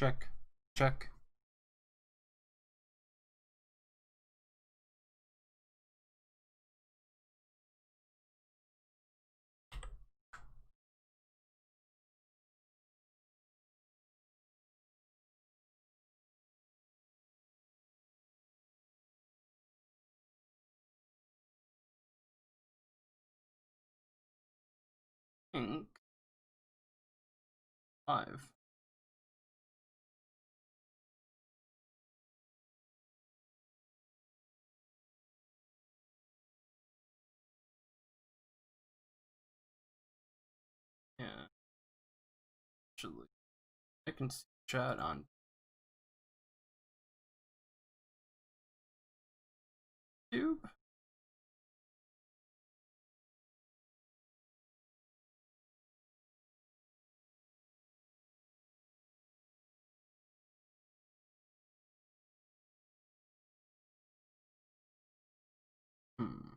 Check. Check. Think 5. Yeah. Actually, I can see chat on YouTube. Hmm.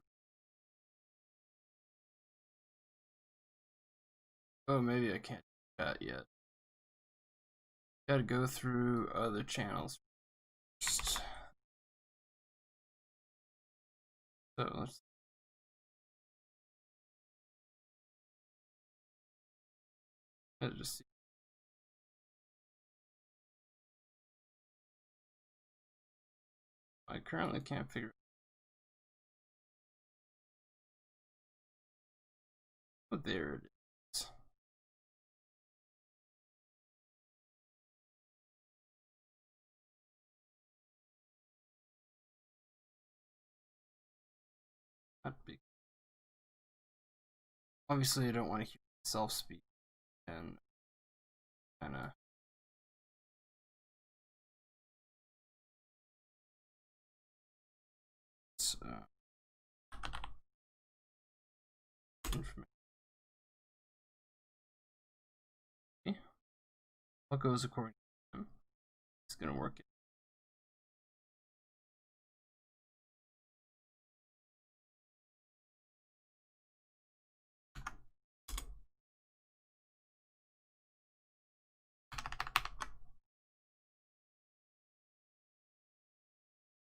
Oh, maybe I can't do that yet. Gotta go through other channels first. So let's just see. I currently can't figure out. Oh, there it is. Not big. Obviously, I don't want to hear myself speak and kind of. Information. What goes according to him? It's gonna work.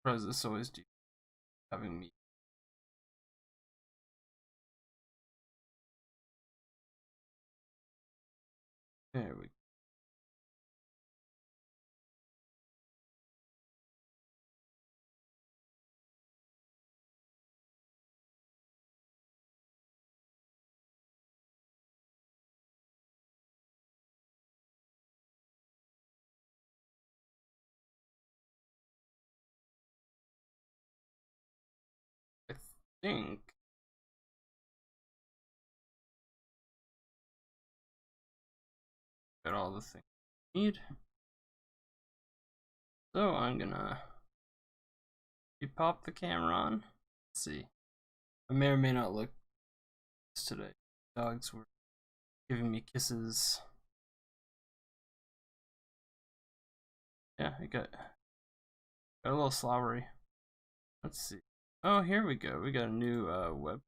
What does this always do? Having me. There we go. I think got all the things I need. So I'm gonna pop the camera on. Let's see. I may or may not look today. Dogs were giving me kisses. Yeah, I got a little slobbery. Let's see. Oh, here we go. We got a new web.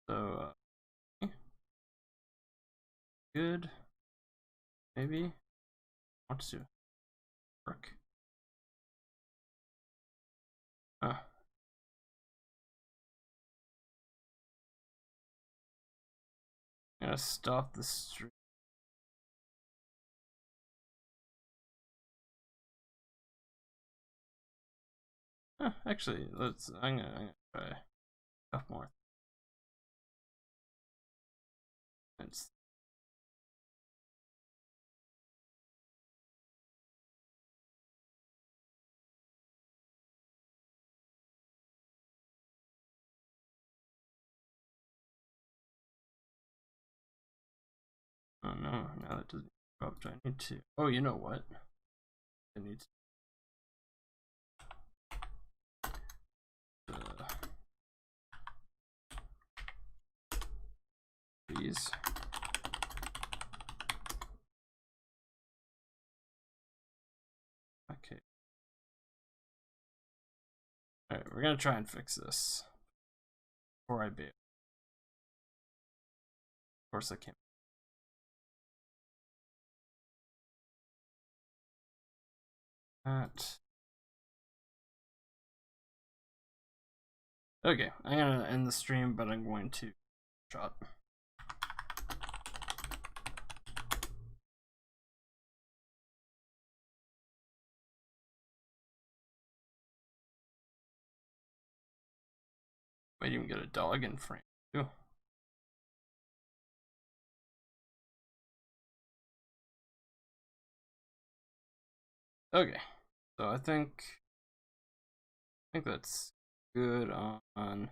So good. Maybe want to work. Ah. I'm gonna stop the stream. Actually, I'm gonna try a couple more. It's, oh no, now that doesn't drop. Do I need to? Oh, you know what? I need to. Please. Okay. Alright, we're gonna try and fix this before I bail. Of course I can't. that. Okay, I'm gonna end the stream, but I'm going to shot. Might even get a dog in frame too. Okay, so I think that's good on.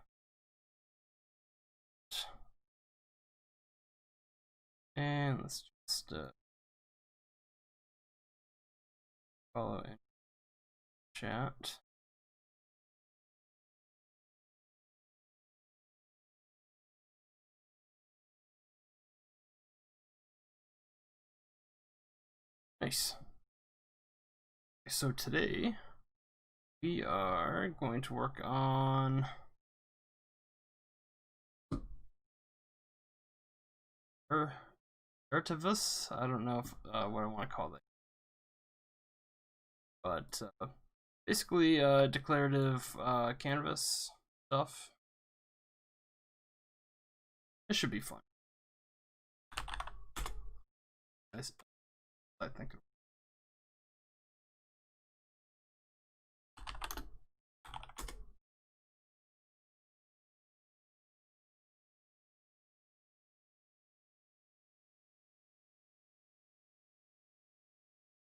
And let's just follow in chat. Nice. So today we are going to work on Ertivus. I don't know if what I want to call it, but basically declarative canvas stuff. It should be fun. I think.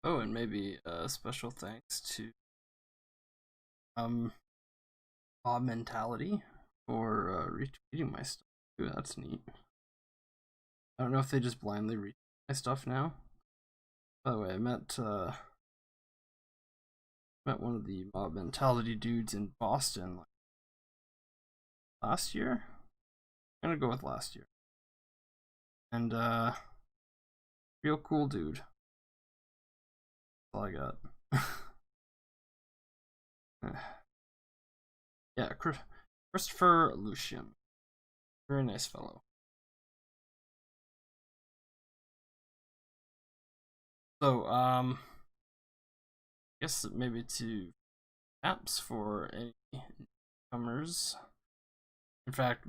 Oh, and maybe special thanks to Mob Mentality for retweeting my stuff. Ooh, that's neat. I don't know if they just blindly retweet my stuff now. By the way, I met one of the Mob Mentality dudes in Boston last year. I'm gonna go with last year. And real cool dude. That's all I got. Yeah, Christopher Lucian. Very nice fellow. So, I guess maybe to apps for any newcomers. In fact,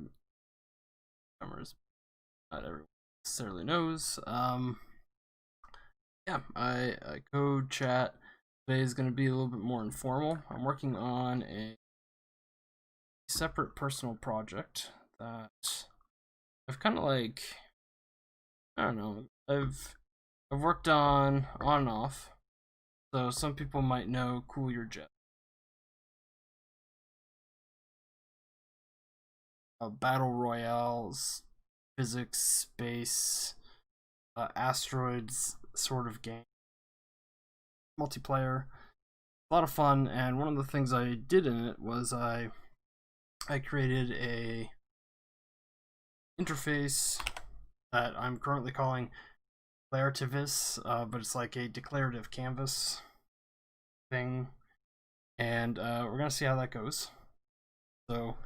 newcomers, not everyone necessarily knows. Yeah, I code chat. Today is going to be a little bit more informal. I'm working on a separate personal project that I've kind of like, I don't know, I've worked on and off. So some people might know Cool Your Jet. Battle royales, physics, space, asteroids sort of game. Multiplayer. A lot of fun, and one of the things I did in it was I created a interface that I'm currently calling Declarativis, but it's like a declarative canvas thing, and we're gonna see how that goes. So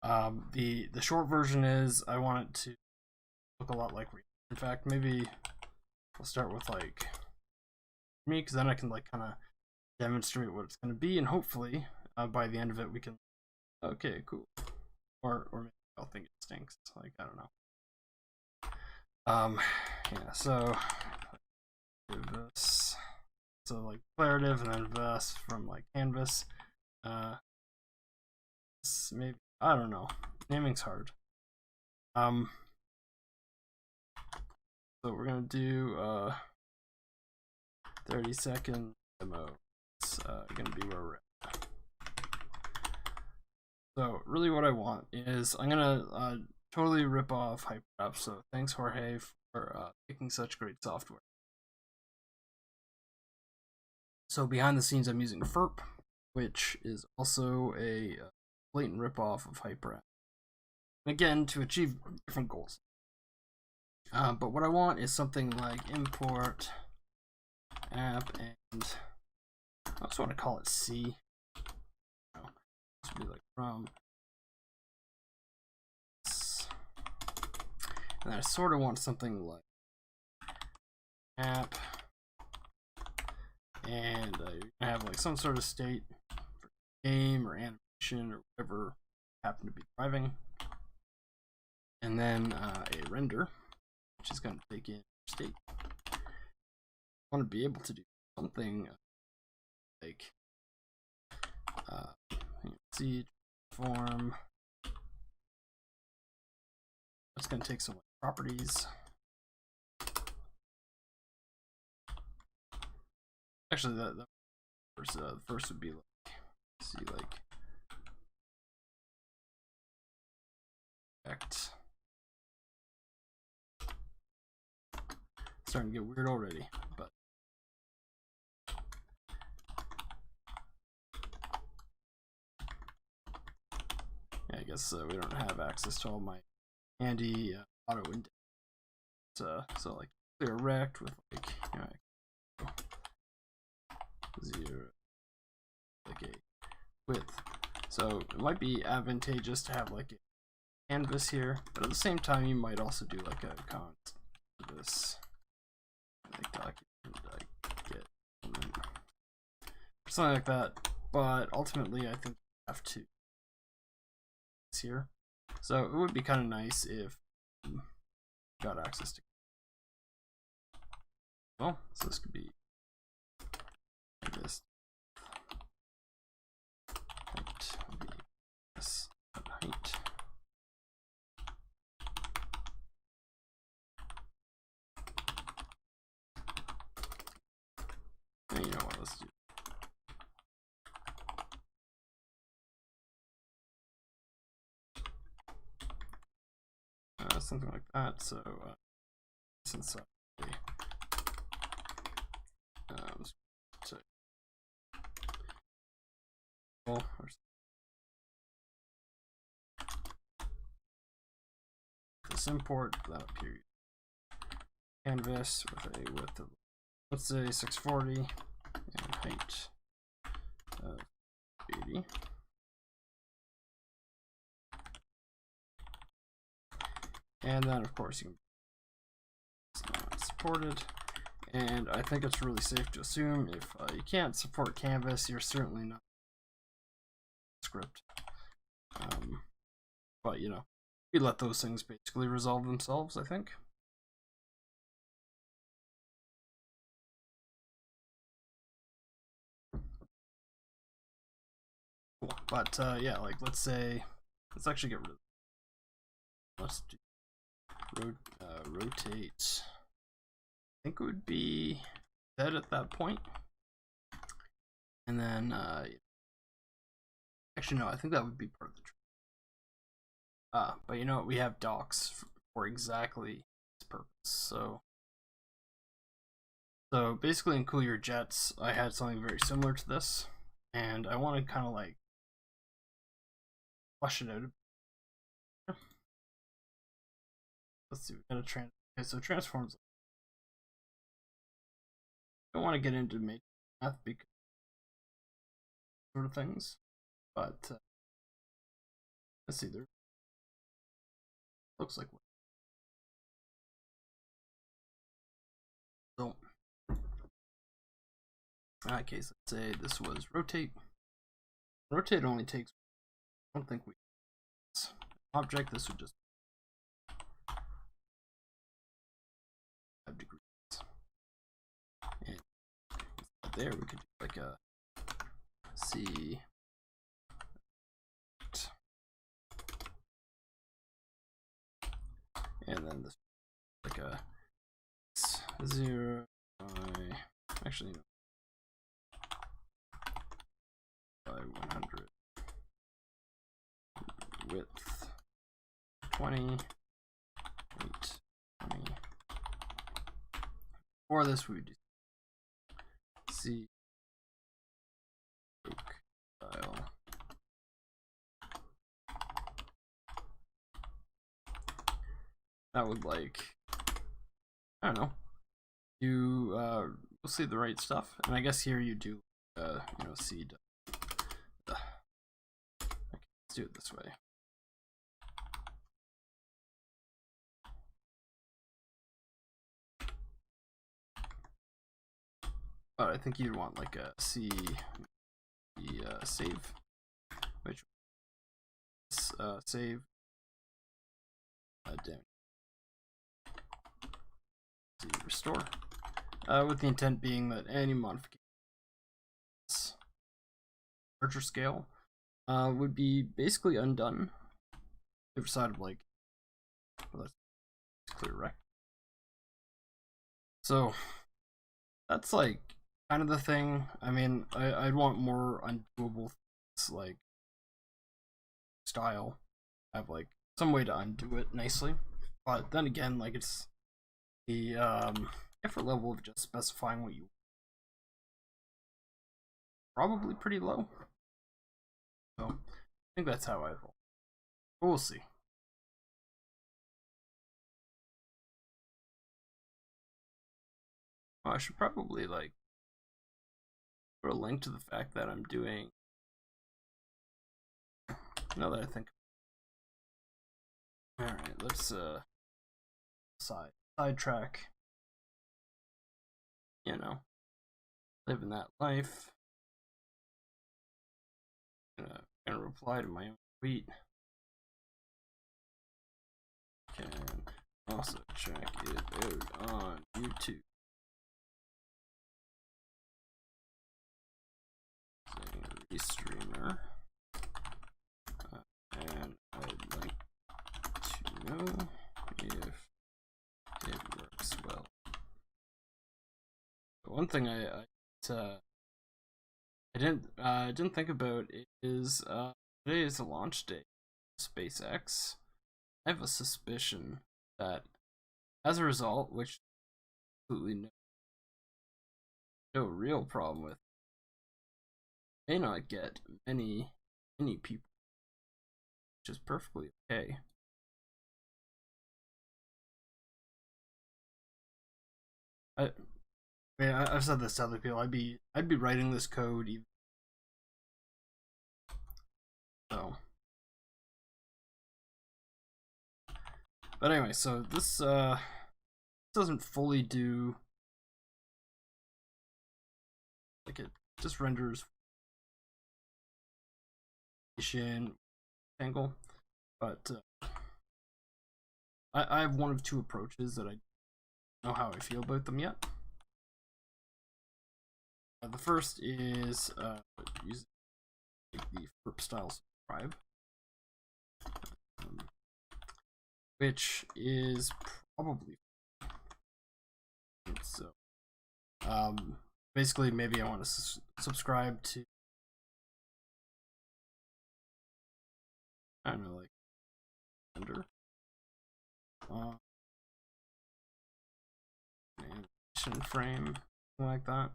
the short version is I want it to look a lot like React. In fact, maybe we'll start with like me, because then I can like kind of demonstrate what it's going to be, and hopefully by the end of it we can, okay, cool, or maybe I'll think it stinks, like, I don't know. Yeah, so this, so like declarative, and then vest from like canvas. Maybe, I don't know, naming's hard. So we're gonna do 30-second demo. It's gonna be where we're at. So really what I want is, I'm gonna totally rip off Hyperapps, so thanks Jorge for making such great software. So behind the scenes I'm using FERP, which is also a blatant ripoff of Hyperapps. Again, to achieve different goals. But what I want is something like import app, and I also want to call it C. No, this would be like from. And I sort of want something like app and you're gonna have like some sort of state for game or animation or whatever you happen to be driving, and then a render, which is going to take in state. I want to be able to do something like see form. That's going to take some properties. Actually, the first would be like, see, like effect. Starting to get weird already, but yeah, I guess we don't have access to all my handy auto index. So like clear rect with like, you know, 0 like a width. So it might be advantageous to have like a canvas here, but at the same time you might also do like a comment to this, like document get or something like that. But ultimately I think you have to here. So it would be kind of nice if you got access to, well, so this could be this height, this height. And you know what, let's do something like that. So since this import that period canvas with a width of, let's say, 640 and height of 80. And then of course it's not supported, and I think it's really safe to assume if you can't support canvas, you're certainly not script. But you know, we let those things basically resolve themselves, I think. Cool. But yeah, like let's say, let's actually get rid of it. Let's do rotate. I think it would be dead at that point. And then actually no, I think that would be part of the trick. But you know what, we have docs for exactly this purpose. So basically in Cool Your Jets, I had something very similar to this, and I want to kind of like flesh it out. Let's see, we got a okay, so transforms. I don't want to get into math because sort of things, but let's see, there looks like so in that case, let's say this was rotate. Rotate only takes, I don't think we object, this would just 5 degrees. And there we could do like a C and then this like a 0 by, actually no, by 100 width 20 weight 20. For this we would do C style. That would, like, I don't know, you we'll see the right stuff, and I guess here you do you know, seed. Okay, let's do it this way. but I think you'd want like a C save, which save down C restore, with the intent being that any modifications larger scale would be basically undone if side of like, well, that's clear, right? So that's like kind of the thing. I mean, I'd want more undoable things like style, have like some way to undo it nicely. But then again, like it's the effort level of just specifying what you probably pretty low. So I think that's how I roll. But we'll see. Oh, I should probably like put a link to the fact that I'm doing. Now that I think. All right, let's sidetrack. You know, living that life. Gonna reply to my own tweet. Can also check it out on YouTube. Restreamer, and I'd like to know if it works well. But one thing I didn't think about is today is the launch day of SpaceX. I have a suspicion that as a result, which absolutely no real problem with, may not get many people, which is perfectly okay. I've said this to other people. I'd be writing this code even so. But anyway, so this doesn't fully do, like, it just renders angle, but I have one of two approaches that I don't know how I feel about them yet. The first is using the FERP style subscribe, which is probably so. Basically, maybe I want to subscribe to, I don't know, like under animation frame, something like that.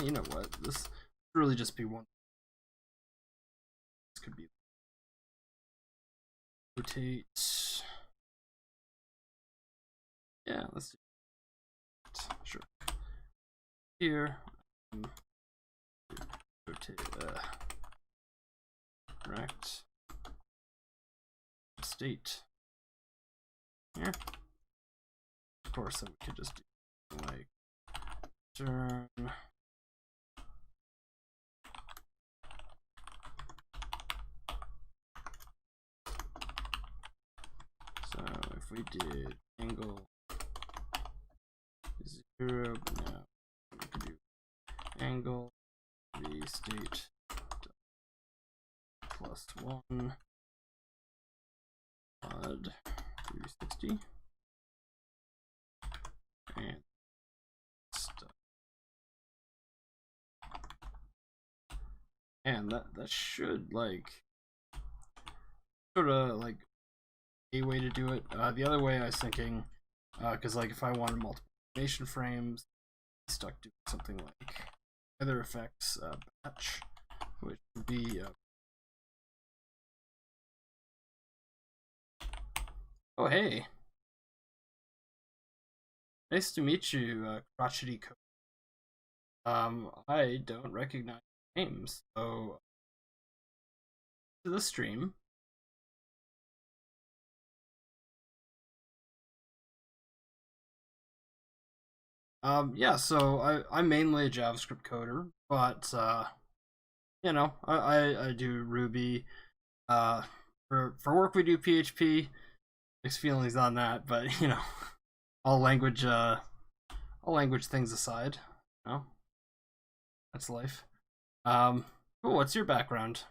You know what? This could really just be one. This could be rotate. Yeah, let's do it. Sure. Here, rotate. Correct. State. Here. Of course, then we could just do like turn. So if we did angle 0, but now we could do angle the state plus 1 odd 360 and stuff. And that should like sort of like a way to do it. The other way I was thinking, because like if I wanted multiple animation frames, I stuck doing something like other effects batch, which would be oh hey, nice to meet you, crotchety code. I don't recognize names, so to the stream. Yeah, so I'm mainly a JavaScript coder, but I do Ruby. Uh, for work we do PHP. Mixed feelings on that, but all language all language things aside, you know, that's life. Um, cool. What's your background?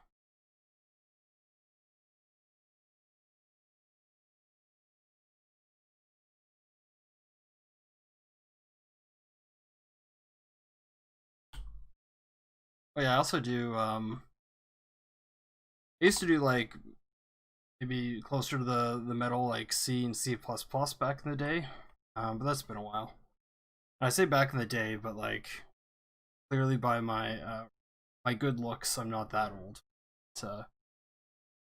Oh yeah, I also do. I used to do like maybe closer to the middle, like C and C++ back in the day. But that's been a while. And I say back in the day, but like clearly by my good looks, I'm not that old. But,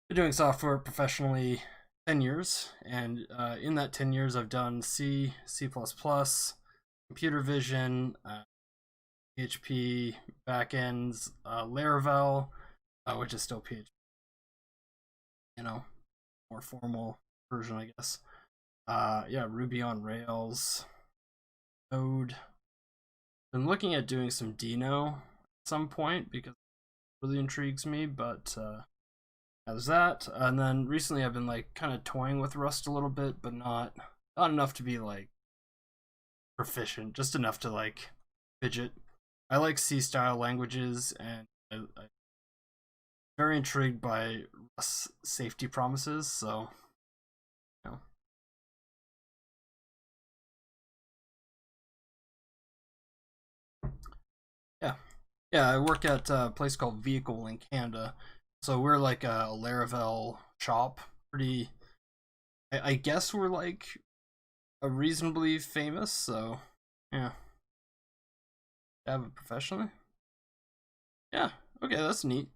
been doing software professionally 10 years, and in that 10 years, I've done C, C++, computer vision, PHP backends, Laravel, which is still PHP, more formal version, I guess. Yeah, Ruby on Rails, Node. Been looking at doing some Dino at some point because it really intrigues me, but there's that. And then recently I've been like kind of toying with Rust a little bit, but not enough to be like proficient, just enough to like fidget. I like C style languages, and I'm very intrigued by Rust's safety promises. So, you know, yeah, yeah. I work at a place called Vehicle in Canada, so we're like a Laravel shop. Pretty, I guess we're like a reasonably famous. So, yeah, Java professionally. Yeah, okay, that's neat.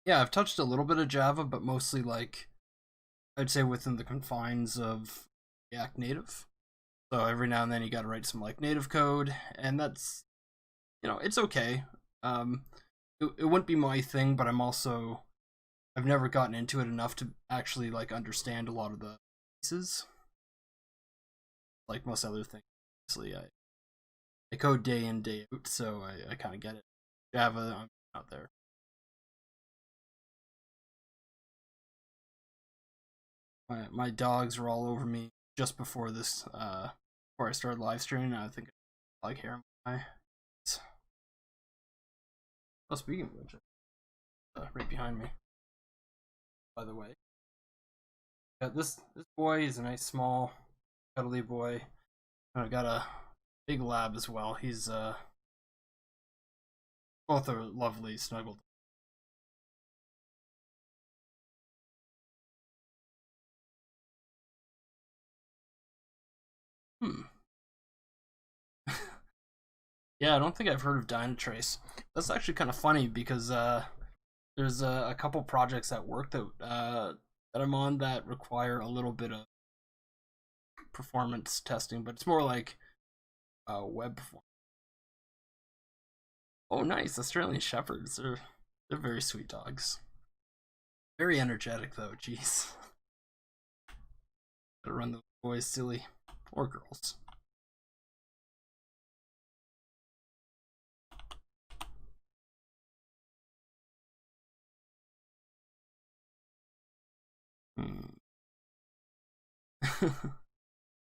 Yeah, I've touched a little bit of Java, but mostly like I'd say within the confines of React Native. So every now and then you got to write some like native code, and that's it's okay. Um, it wouldn't be my thing, but I've never gotten into it enough to actually like understand a lot of the pieces. Like most other things, obviously, I code day in day out, so I kind of get it. Java, I'm not there. My dogs were all over me just before this before I started live streaming. I think I like hair in my eye. Oh, speaking of which, right behind me, by the way. Yeah, this boy is a nice small cuddly boy. And I've got a big lab as well. He's both are lovely snuggled. Hmm. Yeah, I don't think I've heard of Dynatrace. That's actually kind of funny because there's a couple projects at work that I'm on that require a little bit of performance testing, but it's more like web performance. Oh, nice. Australian Shepherds. They're very sweet dogs. Very energetic though. Jeez, gotta run those boys silly, or girls. Hmm.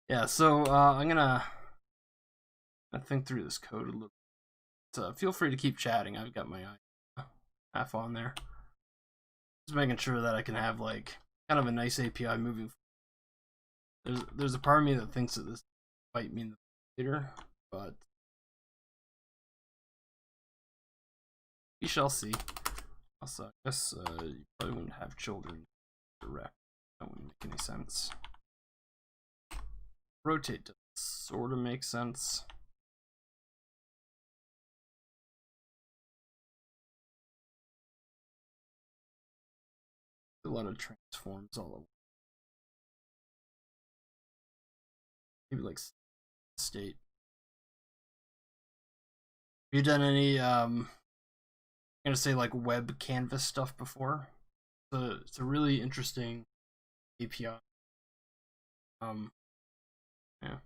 Yeah. So I think through this code a little. So feel free to keep chatting. I've got my eye half on there. Just making sure that I can have like kind of a nice API moving. There's a part of me that thinks that this might mean later, but we shall see. Also, I guess you probably wouldn't have children direct. That wouldn't make any sense. Rotate does sort of make sense. A lot of transforms all over. Maybe like state. Have you done any I'm gonna say like web canvas stuff before? It's a really interesting API. Um, yeah.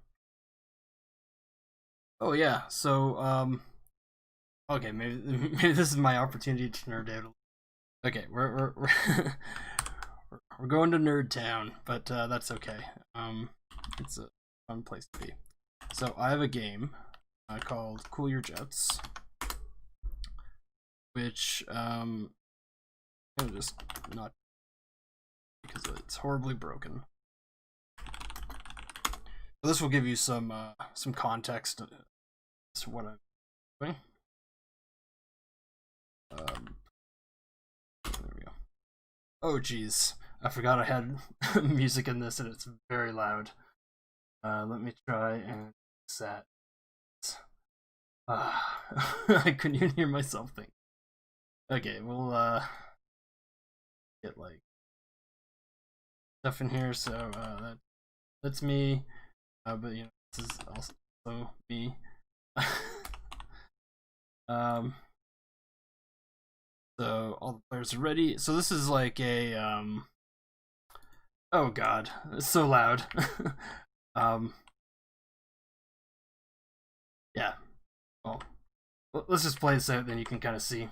Oh yeah, so okay, maybe this is my opportunity to nerd out. Okay, we're going to Nerd Town, but that's okay. It's a fun place to be. So I have a game called Cool Your Jets, which I'm just not because it's horribly broken. So this will give you some context to what I'm doing. There we go. Oh geez, I forgot I had music in this, and it's very loud. Let me try and set. I couldn't even hear myself think. Okay, we'll get like stuff in here. So that's me. But you know, this is also me. um. So all the players are ready. So this is like a Oh god, it's so loud. um. Yeah. Well, let's just play this out, then you can kind of see.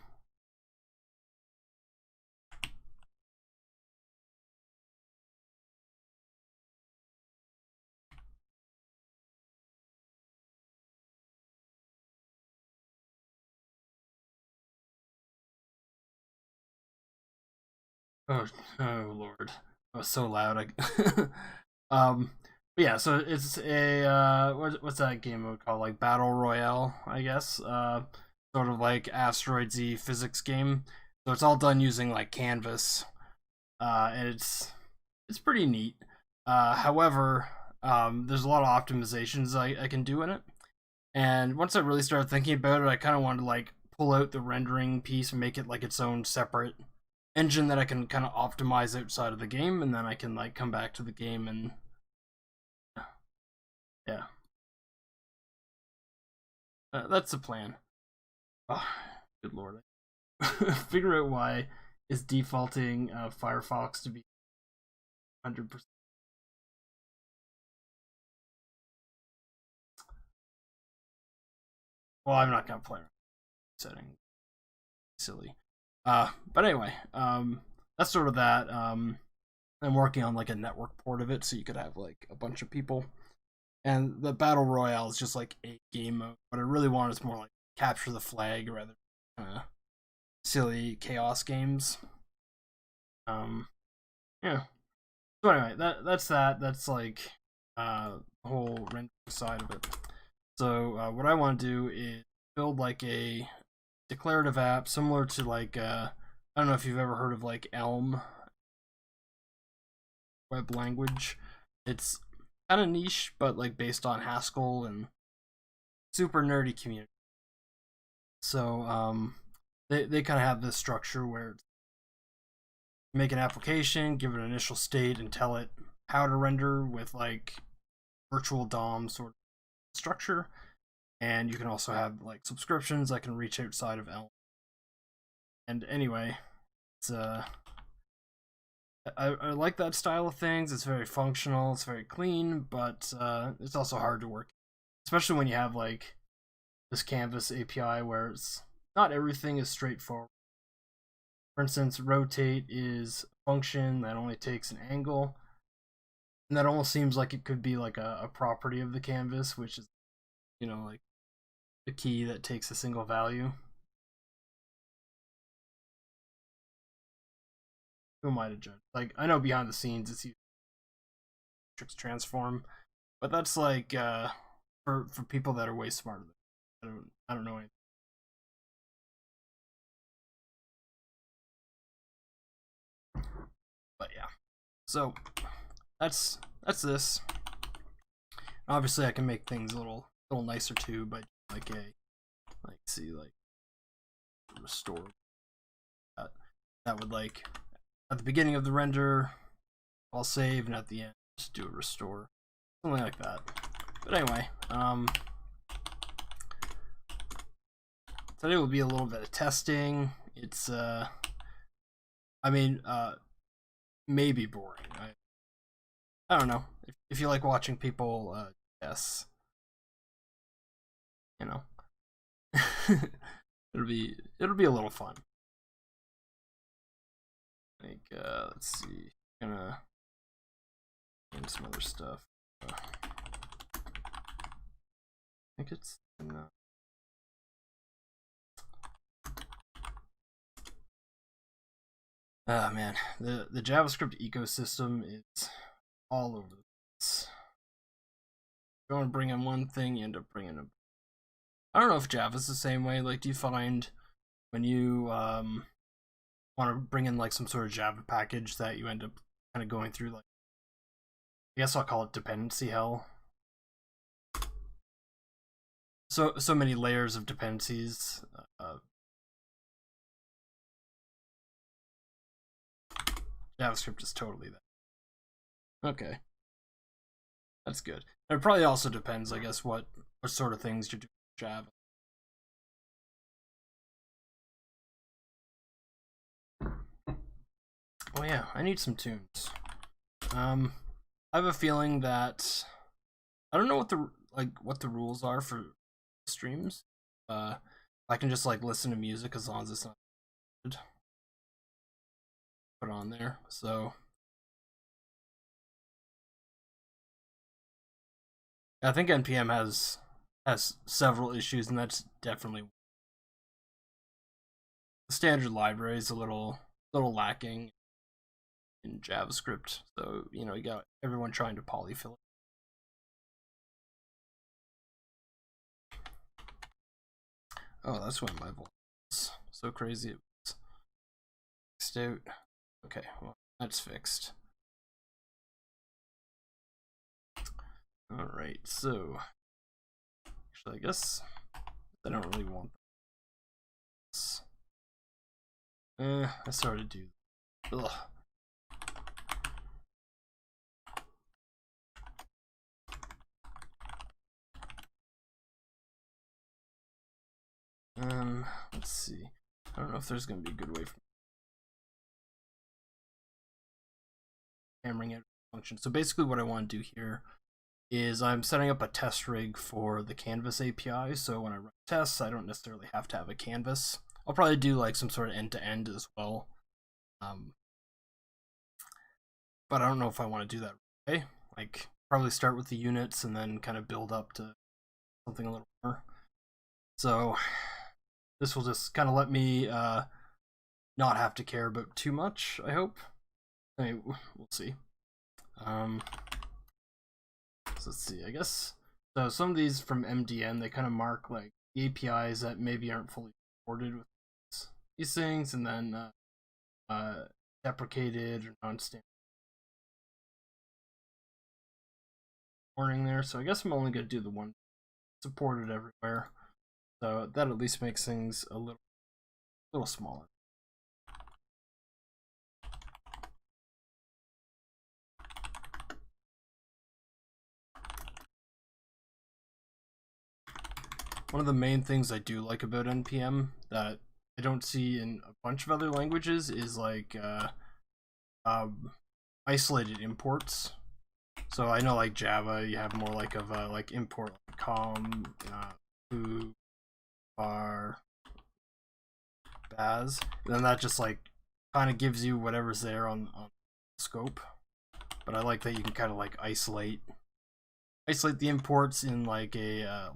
Oh, oh lord, that was so loud. Um, but yeah, so it's a what's that game mode called? Like battle royale, I guess. Sort of like asteroidsy physics game. So it's all done using like Canvas. And it's pretty neat. However, there's a lot of optimizations I can do in it. And once I really started thinking about it, I kind of wanted to like pull out the rendering piece and make it like its own separate engine that I can kind of optimize outside of the game, and then I can like come back to the game and yeah, that's the plan. Oh, good lord, figure out why is defaulting Firefox to be 100%. Well, I'm not gonna play setting silly. But anyway, that's sort of that. I'm working on like a network port of it, so you could have like a bunch of people. And the battle royale is just like a game mode. What I really want is more like capture the flag rather than silly chaos games. Yeah. So anyway, that's that. That's like the whole rendering side of it. So what I want to do is build like a declarative app similar to like I don't know if you've ever heard of like Elm web language. It's kind of niche, but like based on Haskell and super nerdy community. So they kind of have this structure where make an application, give it an initial state, and tell it how to render with like virtual DOM sort of structure. And you can also have like subscriptions that can reach outside of Elm. And anyway, it's I like that style of things. It's very functional. It's very clean, but it's also hard to work, especially when you have like this Canvas API where it's not everything is straightforward. For instance, rotate is a function that only takes an angle, and that almost seems like it could be like a property of the canvas, which is like a key that takes a single value. Who am I to judge? Like I know behind the scenes it's matrix transform, but that's like for people that are way smarter than me. I don't know anything. But yeah. So that's this. Obviously I can make things a little nicer too, but like see like restore that would like at the beginning of the render I'll save, and at the end just do a restore, something like that. But anyway, today will be a little bit of testing. It's I mean maybe boring. I don't know if you like watching people guess. you know, it'll be a little fun. Like, let's see, gonna and some other stuff. I think it's not. Oh man, the JavaScript ecosystem is all over the place. If you want to bring in one thing, you end up bringing a. I don't know if Java's the same way. Like, do you find when you want to bring in like some sort of Java package that you end up kind of going through, like, I guess I'll call it dependency hell. So many layers of dependencies. JavaScript is totally that. Okay, that's good. It probably also depends, I guess, what sort of things you're doing with Java. Oh yeah, I need some tunes. I have a feeling that I don't know what the rules are for streams. I can just like listen to music as long as it's not good. Put it on there. So I think NPM has several issues, and that's definitely the standard library is a little lacking in JavaScript. So you got everyone trying to polyfill it. Oh, that's why my voice is so crazy. It was fixed out. Okay, well, that's fixed. Alright, so actually I guess I don't really want this. I started to do. Ugh. Let's see. I don't know if there's gonna be a good way for hammering out a function. So basically what I want to do here is I'm setting up a test rig for the Canvas API, so when I run tests, I don't necessarily have to have a canvas. I'll probably do like some sort of end-to-end as well. But I don't know if I want to do that right away. Like, probably start with the units and then kind of build up to something a little more. So this will just kind of let me not have to care about too much, I hope. I mean, we'll see. So let's see, I guess. So some of these from MDN, they kind of mark like the APIs that maybe aren't fully supported with these things, and then deprecated or non-standard warning there. So I guess I'm only going to do the one supported everywhere. So that at least makes things a little smaller. One of the main things I do like about NPM that I don't see in a bunch of other languages is like isolated imports. So I know like Java, you have more like of like import like com, foo, bar, baz, and then that just like kind of gives you whatever's there on scope. But I like that you can kind of like isolate the imports in like a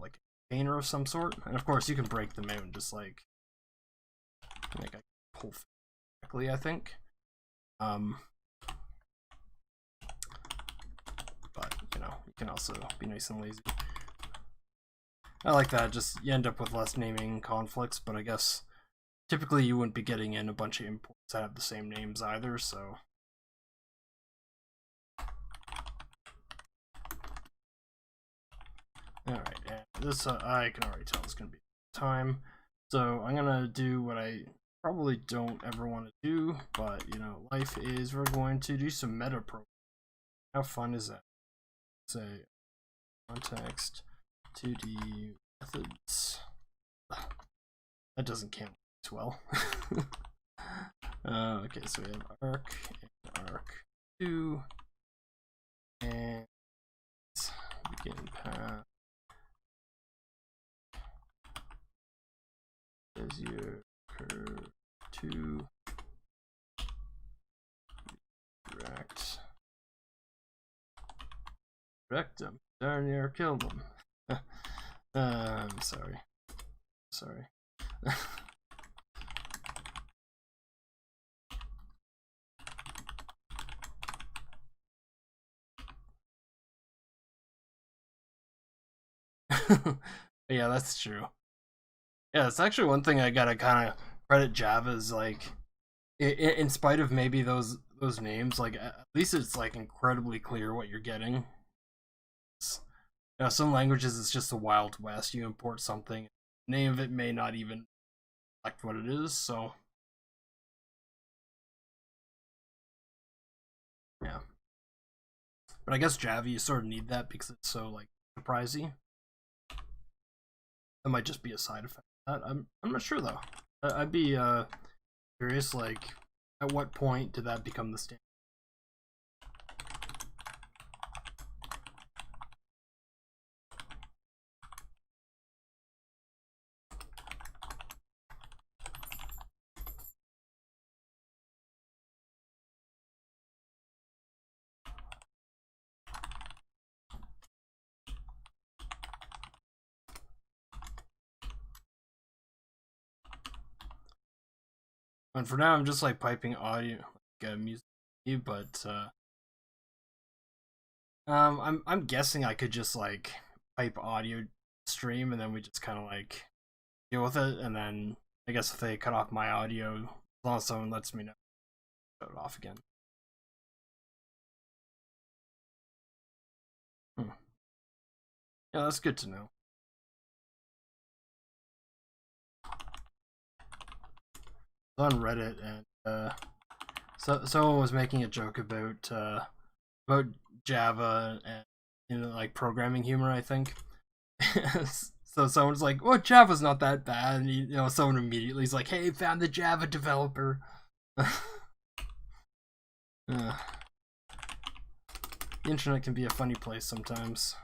container of some sort, and of course you can break them out and just like I pull correctly, I think. But you can also be nice and lazy. I like that. Just you end up with less naming conflicts, but I guess typically you wouldn't be getting in a bunch of imports that have the same names either, so. Alright, and this I can already tell it's going to be time. So I'm going to do what I probably don't ever want to do, but life is we're going to do some meta programming. How fun is that? Say context 2D methods. That doesn't count as well. Okay, so we have arc and arc2 and begin path Bezier curve to direct. Wrecked him. Darn near killed him. I'm sorry. Sorry. Yeah, that's true. Yeah, it's actually one thing I gotta kind of credit Java is like, in spite of maybe those names, like at least it's like incredibly clear what you're getting. You know, some languages it's just the Wild West. You import something, name of it may not even reflect what it is. So yeah, but I guess Java you sort of need that because it's so like enterprisey. That might just be a side effect. I'm not sure though. I'd be curious, like, at what point did that become the standard? And for now, I'm just like piping audio, like music, but I'm guessing I could just like pipe audio stream, and then we just kind of like deal with it, and then I guess if they cut off my audio, as long as someone lets me know, shut it off again. Hmm. Yeah, that's good to know. On Reddit, and so someone was making a joke about Java and, you know, like programming humor, I think. So someone's like, "Well, Java's not that bad," and you know, someone immediately is like, "Hey, found the Java developer." The internet can be a funny place sometimes.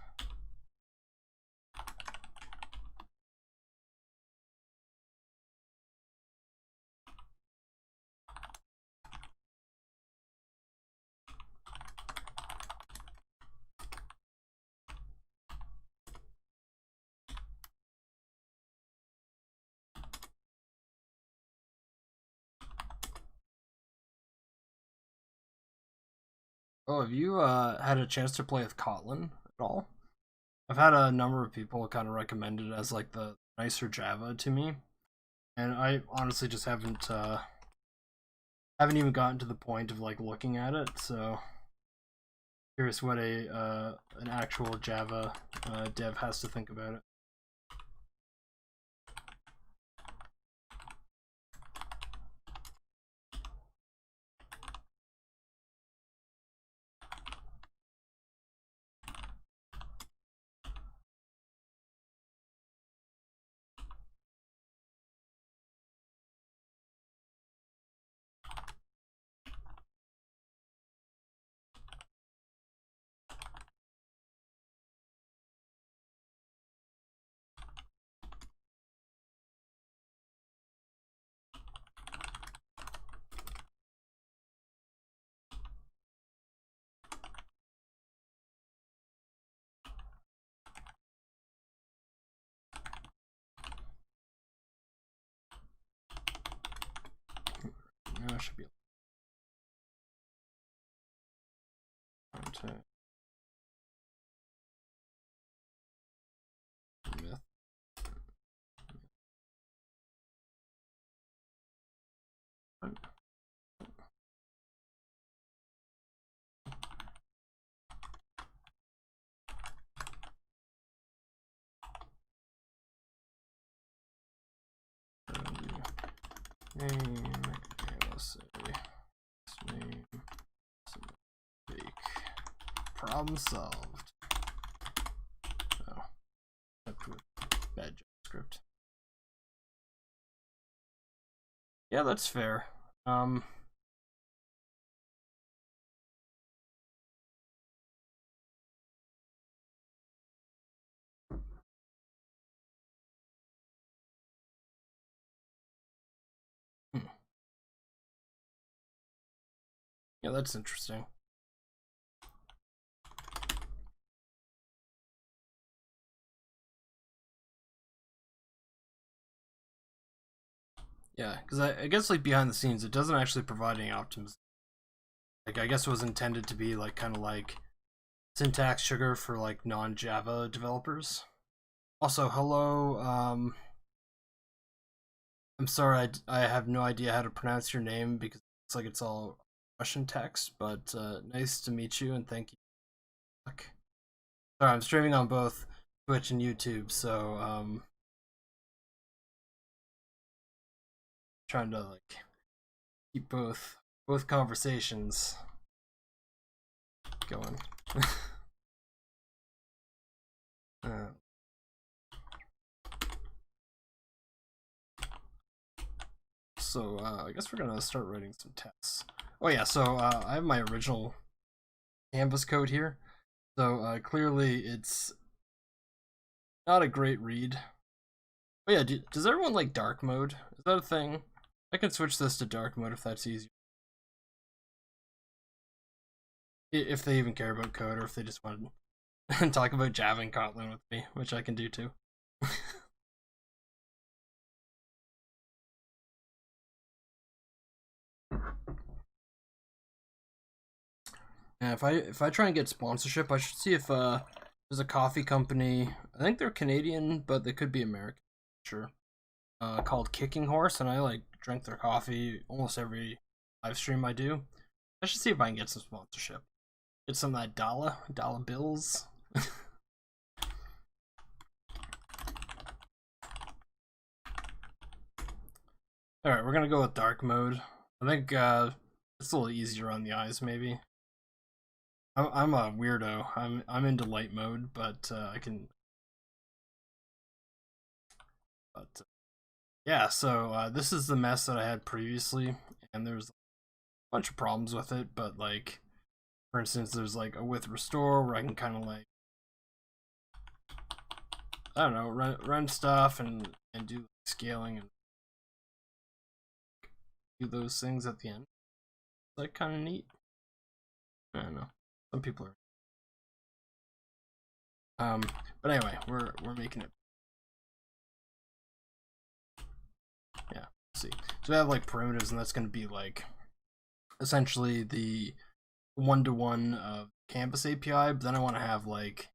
Oh, have you had a chance to play with Kotlin at all? I've had a number of people kind of recommend it as like the nicer Java to me, and I honestly just haven't even gotten to the point of like looking at it. So curious what a an actual Java dev has to think about it. That should be content myth. Name, let's say name, fake. Problem solved. Oh, except with bad JavaScript. Yeah, that's fair. Yeah, that's interesting. Yeah, because I guess like behind the scenes, it doesn't actually provide any optimization. Like I guess it was intended to be like kind of like syntax sugar for like non-Java developers. Also, hello. I'm sorry, I have no idea how to pronounce your name because it's like it's all Russian text. But nice to meet you and thank you. Sorry, I'm streaming on both Twitch and YouTube, so trying to like keep both conversations going. uh, so I guess we're gonna start writing some tests. Oh yeah, so I have my original Canvas code here. So clearly it's not a great read. Oh yeah, does everyone like dark mode? Is that a thing? I can switch this to dark mode if that's easier. If they even care about code, or if they just want to talk about Java and Kotlin with me, which I can do too. Yeah, if I try and get sponsorship, I should see if there's a coffee company. I think they're Canadian, but they could be American. Sure. Called Kicking Horse, and I like drink their coffee almost every live stream I do. I should see if I can get some sponsorship. Get some of that dollar bills. All right, we're gonna go with dark mode. I think it's a little easier on the eyes, maybe. I'm a weirdo. I'm into light mode, but I can. But yeah, so this is the mess that I had previously, and there's a bunch of problems with it. But like, for instance, there's like a with restore where I can kind of like, I don't know, run stuff and do scaling and do those things at the end. It's like kind of neat. I don't know. Some people are. But anyway, we're making it. Yeah. Let's see. So we have like primitives, and that's going to be like essentially the one-to-one Canvas API. But then I want to have like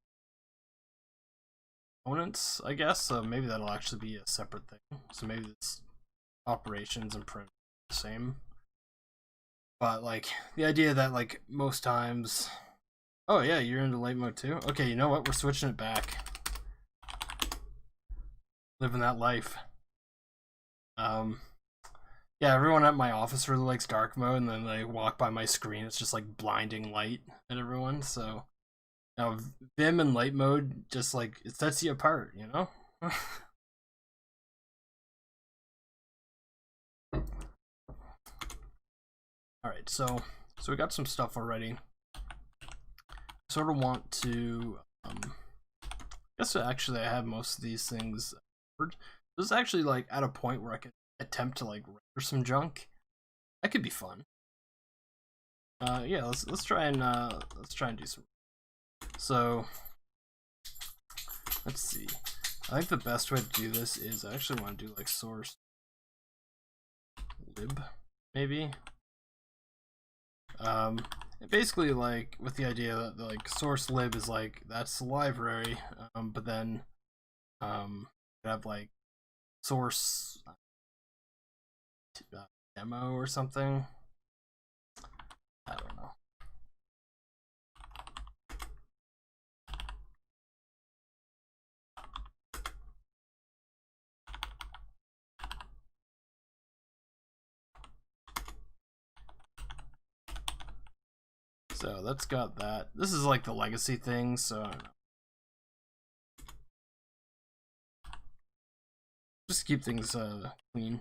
components, I guess. So maybe that'll actually be a separate thing. So maybe it's operations and print the same. But like the idea that like most times, oh yeah, you're into light mode too. Okay, you know what? We're switching it back. Living that life. Yeah, everyone at my office really likes dark mode, and then they walk by my screen, it's just like blinding light at everyone. So now Vim and light mode just like it sets you apart, you know. All right, so we got some stuff already. Sort of want to. I guess actually I have most of these things covered. This is actually like at a point where I could attempt to like render some junk. That could be fun. Yeah, let's try and do some. So let's see. I think the best way to do this is I actually want to do like source lib, maybe. Basically like with the idea that like source lib is like that's the library, but then you have like source demo or something. I don't know. So that's got that. This is like the legacy thing, so I don't know. Just keep things clean.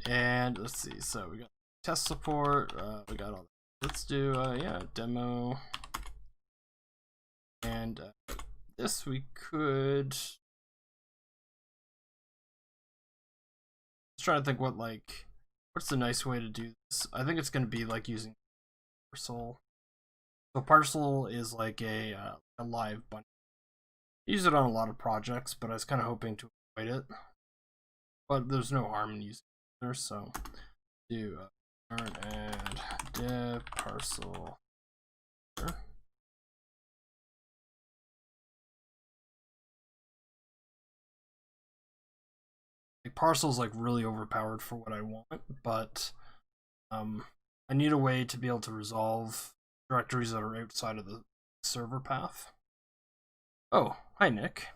And let's see. So we got test support. We got all that. Let's do yeah, demo. And this we could. Just trying to think what like what's the nice way to do this? I think it's going to be like using parcel. So parcel is like a live bunny. I use it on a lot of projects, but I was kind of hoping to avoid it. But there's no harm in using it there, so do add div parcel. Parcel is like really overpowered for what I want, but I need a way to be able to resolve directories that are outside of the server path. Oh, hi Nick.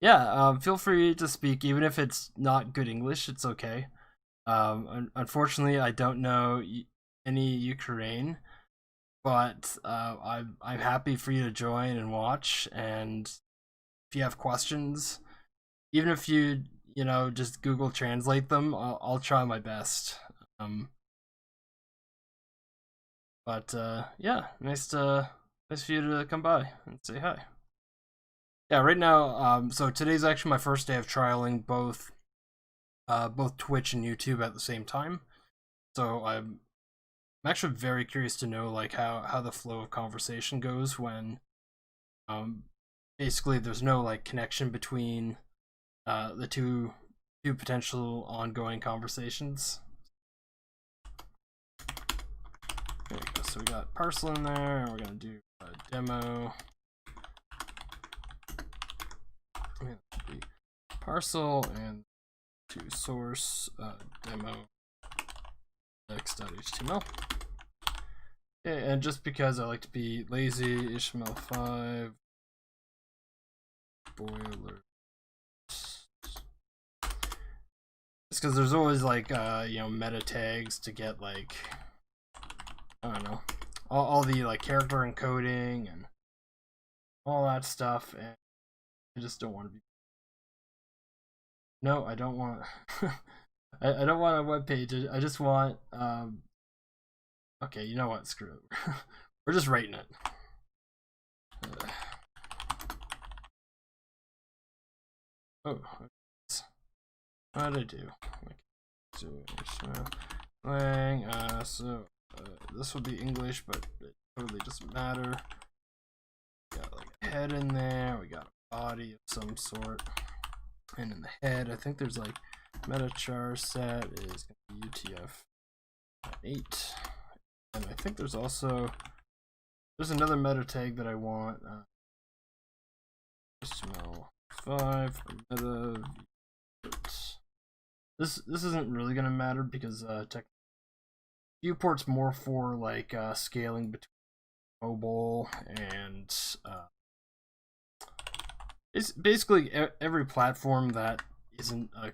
Yeah, feel free to speak, even if it's not good English. It's okay. Unfortunately, I don't know any Ukraine, but I'm happy for you to join and watch. And if you have questions, even if you know just Google Translate them, I'll try my best. But yeah, nice for you to come by and say hi. Yeah, right now, so today's actually my first day of trialing both Twitch and YouTube at the same time. So I'm actually very curious to know like how the flow of conversation goes when basically there's no like connection between the two potential ongoing conversations. There we go. So we got parcel in there, and we're gonna do a demo. Parcel and to source demo x.html. Okay, and just because I like to be lazy, HTML5 boiler. It's because there's always like you know, meta tags to get like, I don't know, all the like character encoding and all that stuff, and I just don't want to be. No, I don't want. I don't want a web page. I just want. Okay, you know what? Screw it. We're just writing it. Oh, what did I do? Lang. So this will be English, but it totally doesn't matter. We got like a head in there. We got a body of some sort. And in the head, I think there's like meta char set is going to be UTF-8. And I think there's another meta tag that I want. HTML5 meta. This isn't really going to matter because viewport's more for like scaling between mobile and it's basically every platform that isn't a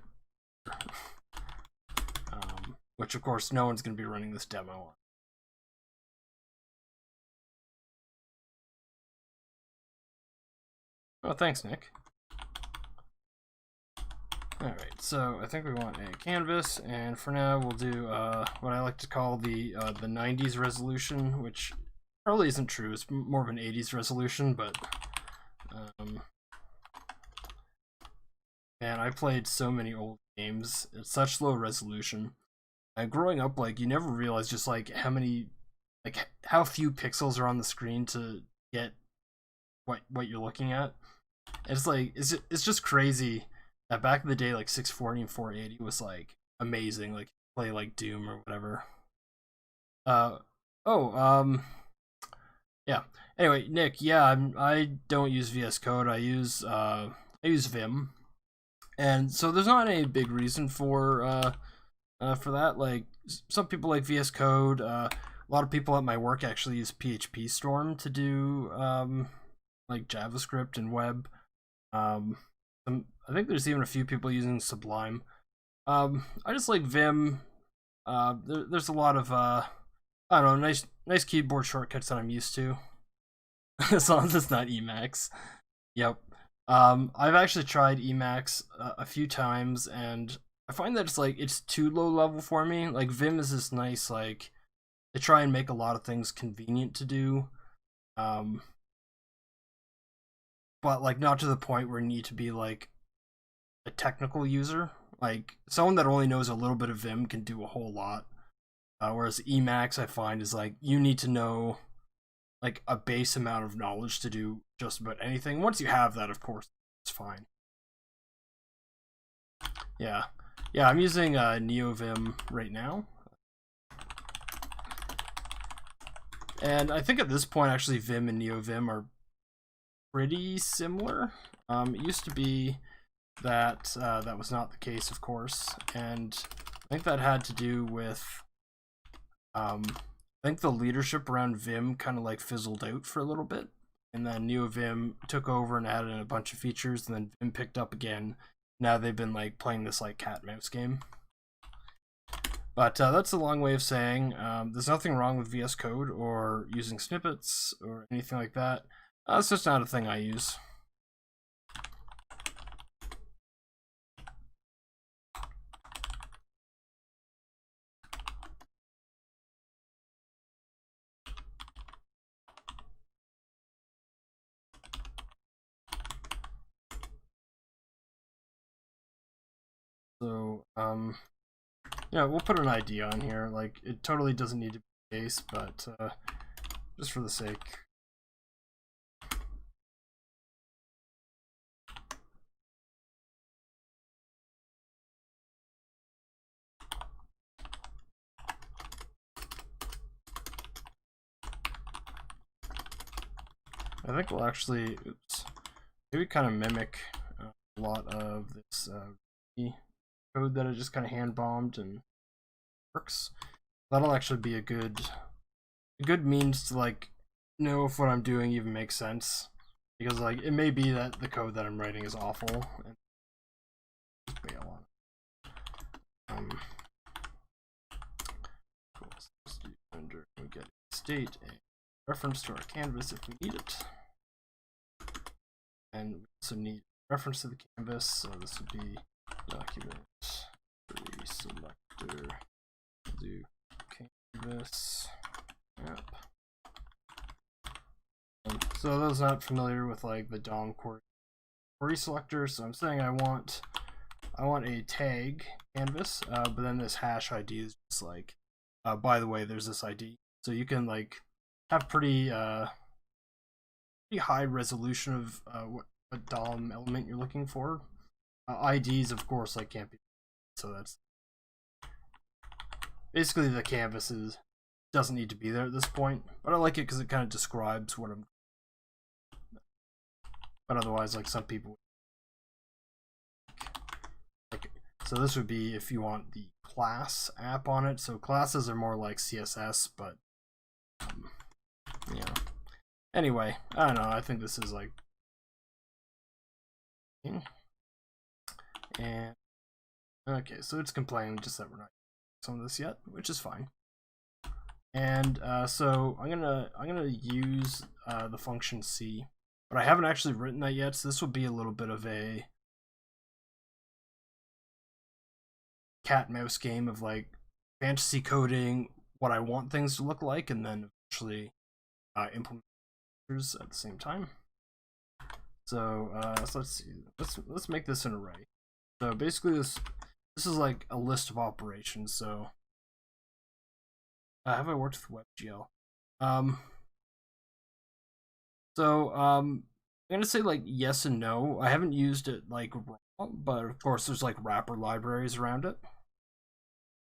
which of course no one's going to be running this demo on. Oh, thanks, Nick. Alright, so I think we want a canvas, and for now we'll do what I like to call the 90s resolution, which probably isn't true. It's more of an 80s resolution, but man, I played so many old games. It's such low resolution. And growing up, like, you never realize just like how few pixels are on the screen to get what you're looking at. It's like it's just crazy that back in the day, like 640 and 480 was like amazing. Like play like Doom or whatever. Yeah. Anyway, Nick, yeah, I don't use VS Code. I use Vim, and so there's not any big reason for that. Like some people like VS Code. A lot of people at my work actually use PHP Storm to do like JavaScript and web. I think there's even a few people using Sublime. I just like Vim. There's a lot of I don't know, nice keyboard shortcuts that I'm used to. As long as it's not Emacs. Yep. I've actually tried Emacs a few times, and I find that it's too low level for me. Like Vim is this nice, like, they try and make a lot of things convenient to do. but like not to the point where you need to be like a technical user. Like someone that only knows a little bit of Vim can do a whole lot. Whereas Emacs, I find, is like you need to know like a base amount of knowledge to do just about anything. Once you have that, of course, it's fine. Yeah, I'm using NeoVim right now. And I think at this point, actually, Vim and NeoVim are pretty similar. It used to be that that was not the case, of course, and I think that had to do with I think the leadership around Vim kind of like fizzled out for a little bit, and then NeoVim took over and added in a bunch of features, and then Vim picked up again. Now they've been like playing this like cat and mouse game. But that's a long way of saying there's nothing wrong with VS Code or using snippets or anything like that. It's just not a thing I use. So, yeah, we'll put an ID on here. Like, it totally doesn't need to be the case, but just for the sake. I think we'll actually, maybe kind of mimic a lot of this code that I just kind of hand bombed and works. That'll actually be a good means to like know if what I'm doing even makes sense, because like it may be that the code that I'm writing is awful and just bail on. Cool. So let's do under we get state a reference to our canvas if we need it, and we also need reference to the canvas, so this would be document selector do canvas app. So those not familiar with like the DOM query selector, so I'm saying I want a tag canvas, but then this hash ID is just like by the way there's this ID, so you can like have pretty high resolution of what DOM element you're looking for. IDs, of course, like can't be, so that's basically the canvas doesn't need to be there at this point, but I like it because it kind of describes what I'm. But otherwise, like some people, like, so this would be if you want the class app on it. So classes are more like CSS, but yeah. Anyway, I don't know. I think this is like, and okay, so it's complaining just that we're not using some of this yet, which is fine. And so I'm gonna use the function C, but I haven't actually written that yet, so this will be a little bit of a cat and mouse game of like fantasy coding what I want things to look like, and then actually implement features at the same time. So, so let's see. Let's make this an array. So basically, this is like a list of operations. So, have I worked with WebGL? I'm gonna say like yes and no. I haven't used it like raw, but of course there's like wrapper libraries around it.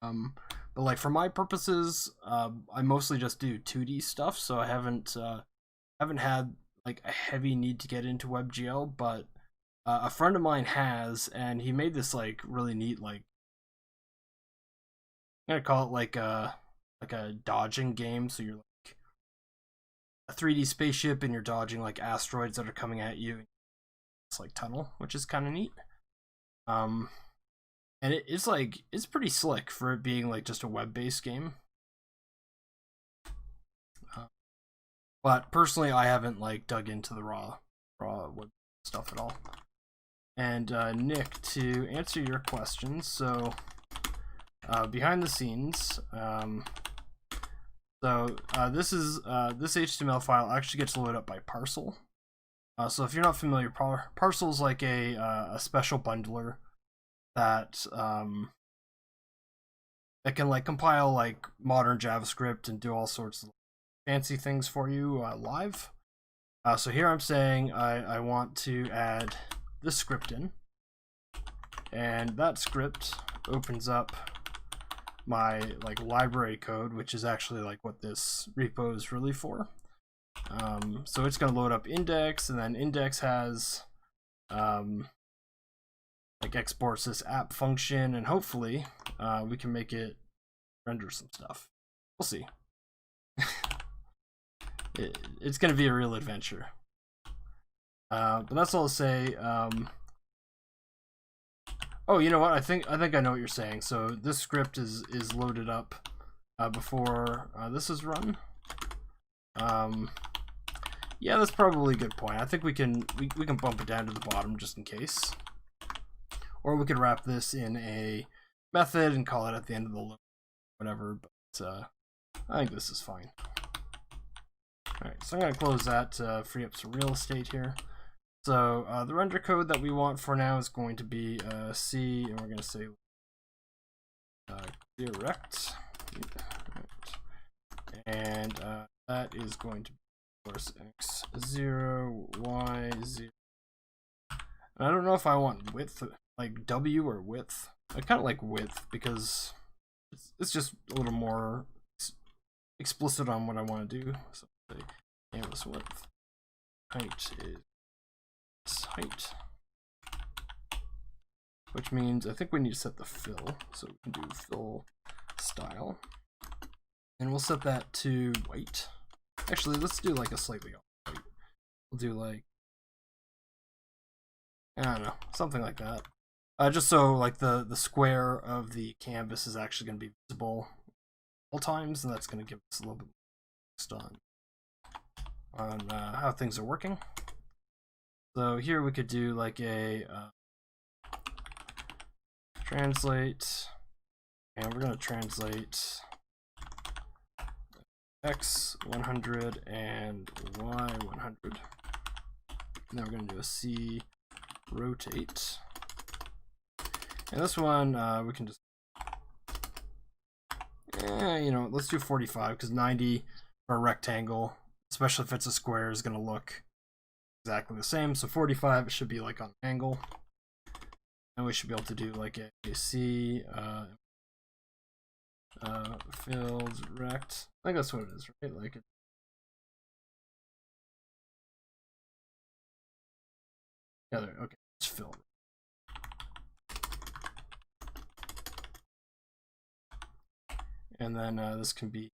But like for my purposes, I mostly just do 2D stuff, so I haven't had like a heavy need to get into WebGL, but a friend of mine has, and he made this like really neat, like I'm gonna call it like a dodging game. So you're like a 3D spaceship and you're dodging like asteroids that are coming at you. It's like tunnel, which is kind of neat. And it's like it's pretty slick for it being like just a web-based game. But personally, I haven't like dug into the raw web stuff at all. And Nick, to answer your questions, so behind the scenes, this HTML file actually gets loaded up by parcel. So if you're not familiar, parcel is like a special bundler that that can like compile like modern JavaScript and do all sorts of fancy things for you live. So here I'm saying I want to add this script in, and that script opens up my like library code, which is actually like what this repo is really for. So it's going to load up index, and then index has like exports this app function, and hopefully we can make it render some stuff. We'll see. It's going to be a real adventure. But that's all to say. Oh, you know what? I think I know what you're saying. So this script is loaded up before this is run. Yeah, that's probably a good point. I think we can bump it down to the bottom just in case, or we could wrap this in a method and call it at the end of the loop, whatever. But I think this is fine. All right, so I'm gonna close that to free up some real estate here. So the render code that we want for now is going to be C, and we're going to say direct, and that is going to be, of course, x0, y0. And I don't know if I want width, like W or width. I kind of like width because it's just a little more explicit on what I want to do. So say canvas width, height is height, which means I think we need to set the fill, so we can do fill style, and we'll set that to white. Actually, let's do like a slightly off white. We'll do like, I don't know, something like that, just so like the square of the canvas is actually going to be visible all times, and that's going to give us a little bit more on how things are working. So here we could do like a translate, and we're going to translate x 100 and y 100. Now we're going to do a C rotate, and this one we can just, you know, let's do 45 because 90 for a rectangle, especially if it's a square, is going to look exactly the same. So 45 should be like on an angle, and we should be able to do like a C filled rect. I think that's what it is, right? Like okay, it's filled. And then this can be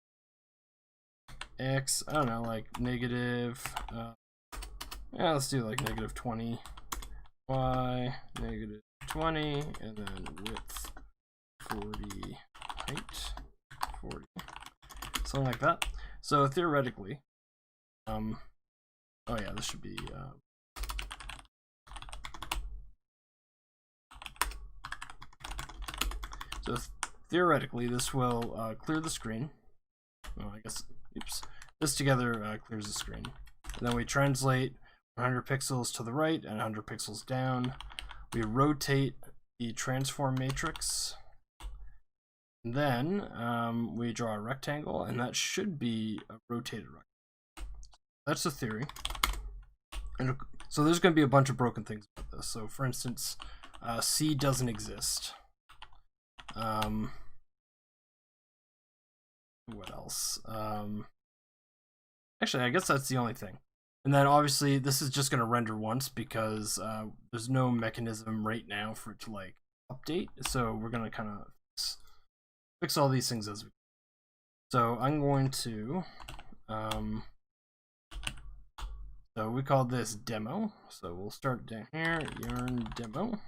X, I don't know, like negative, yeah, let's do like negative 20, Y, negative 20, and then width 40, height 40, something like that. So theoretically, oh yeah, this should be, so theoretically this will clear the screen. Well, I guess, oops, this together clears the screen. And then we translate 100 pixels to the right and 100 pixels down. We rotate the transform matrix. And then we draw a rectangle, and that should be a rotated rectangle. That's the theory. And so there's going to be a bunch of broken things about this. So for instance, C doesn't exist. What else? Actually, I guess that's the only thing. And then obviously this is just going to render once because there's no mechanism right now for it to like update. So we're going to kind of fix all these things as we go. So I'm going to, so we call this demo. So we'll start down here, yarn demo.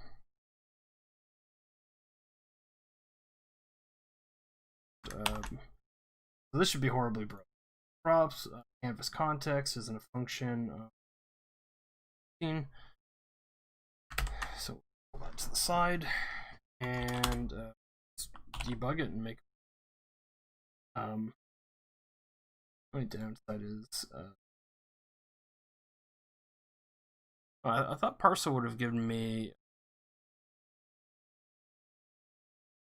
So this should be horribly broken. Props, canvas context isn't a function of scene. So pull that to the side and let's debug it and make. Only downside is I thought parcel would have given me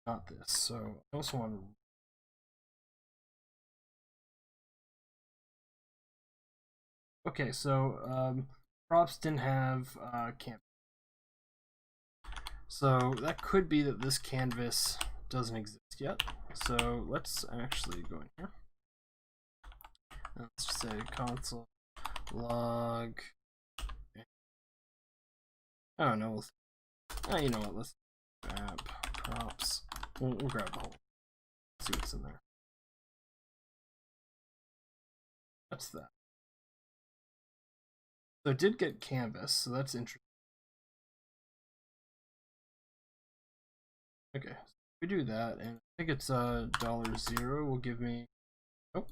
not this, so I also want to. Okay, so props didn't have canvas, so that could be that this canvas doesn't exist yet. So let's actually go in here. Let's just say console log. I don't know. You know what? Let's grab props. We'll grab the whole. See what's in there. That's that. So it did get canvas, so that's interesting. Okay, so we do that, and I think it's $0 will give me. Oh,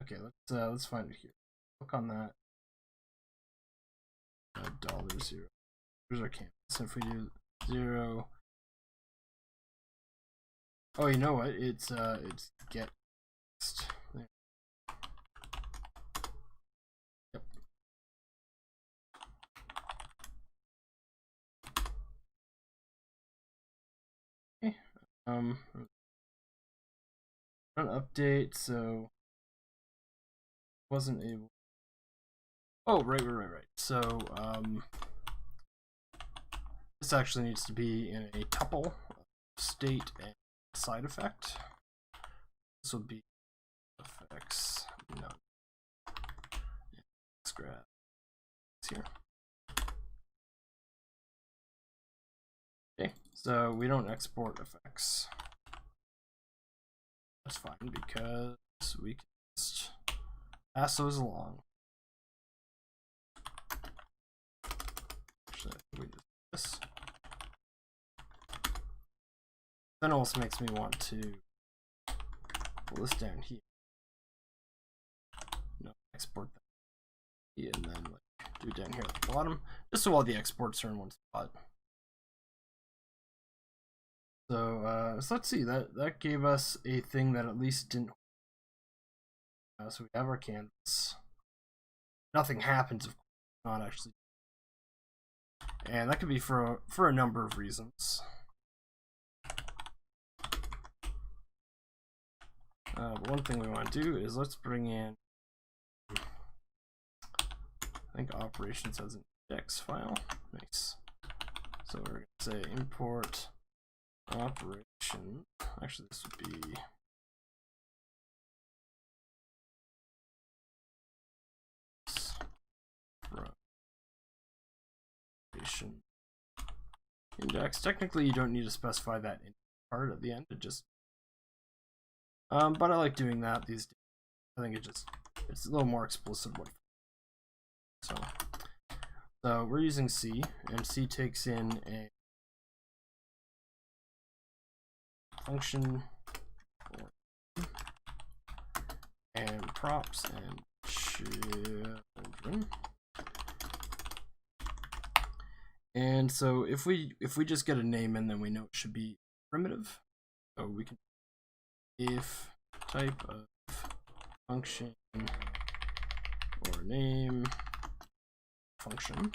okay. Let's find it here. Click on that. $0. Here's our canvas. So if we do 0. Oh, you know what? It's get text. There. Yep. Okay. Run update, so wasn't able. Oh, right. So this actually needs to be in a tuple, state and side effect. This will be effects. No. Let's grab this here. Okay, so we don't export effects. That's fine because we can just pass those along. Actually, we do this. Then it also makes me want to pull this down here. No, export that. And then like do it down here at the bottom, just so all the exports are in one spot. So, so let's see, that gave us a thing that at least didn't. So we have our canvas. Nothing happens, of course, not actually. And that could be for a number of reasons. But one thing we want to do is let's bring in, I think operations has an index file. Nice. So we're going to say import operation. Actually, this would be operation index. Technically, you don't need to specify that in part at the end. It just but I like doing that these days. I think it's a little more explicit. So we're using C, and C takes in a function and props and children. And so if we just get a name in, then we know it should be primitive. So we can if type of function or name function.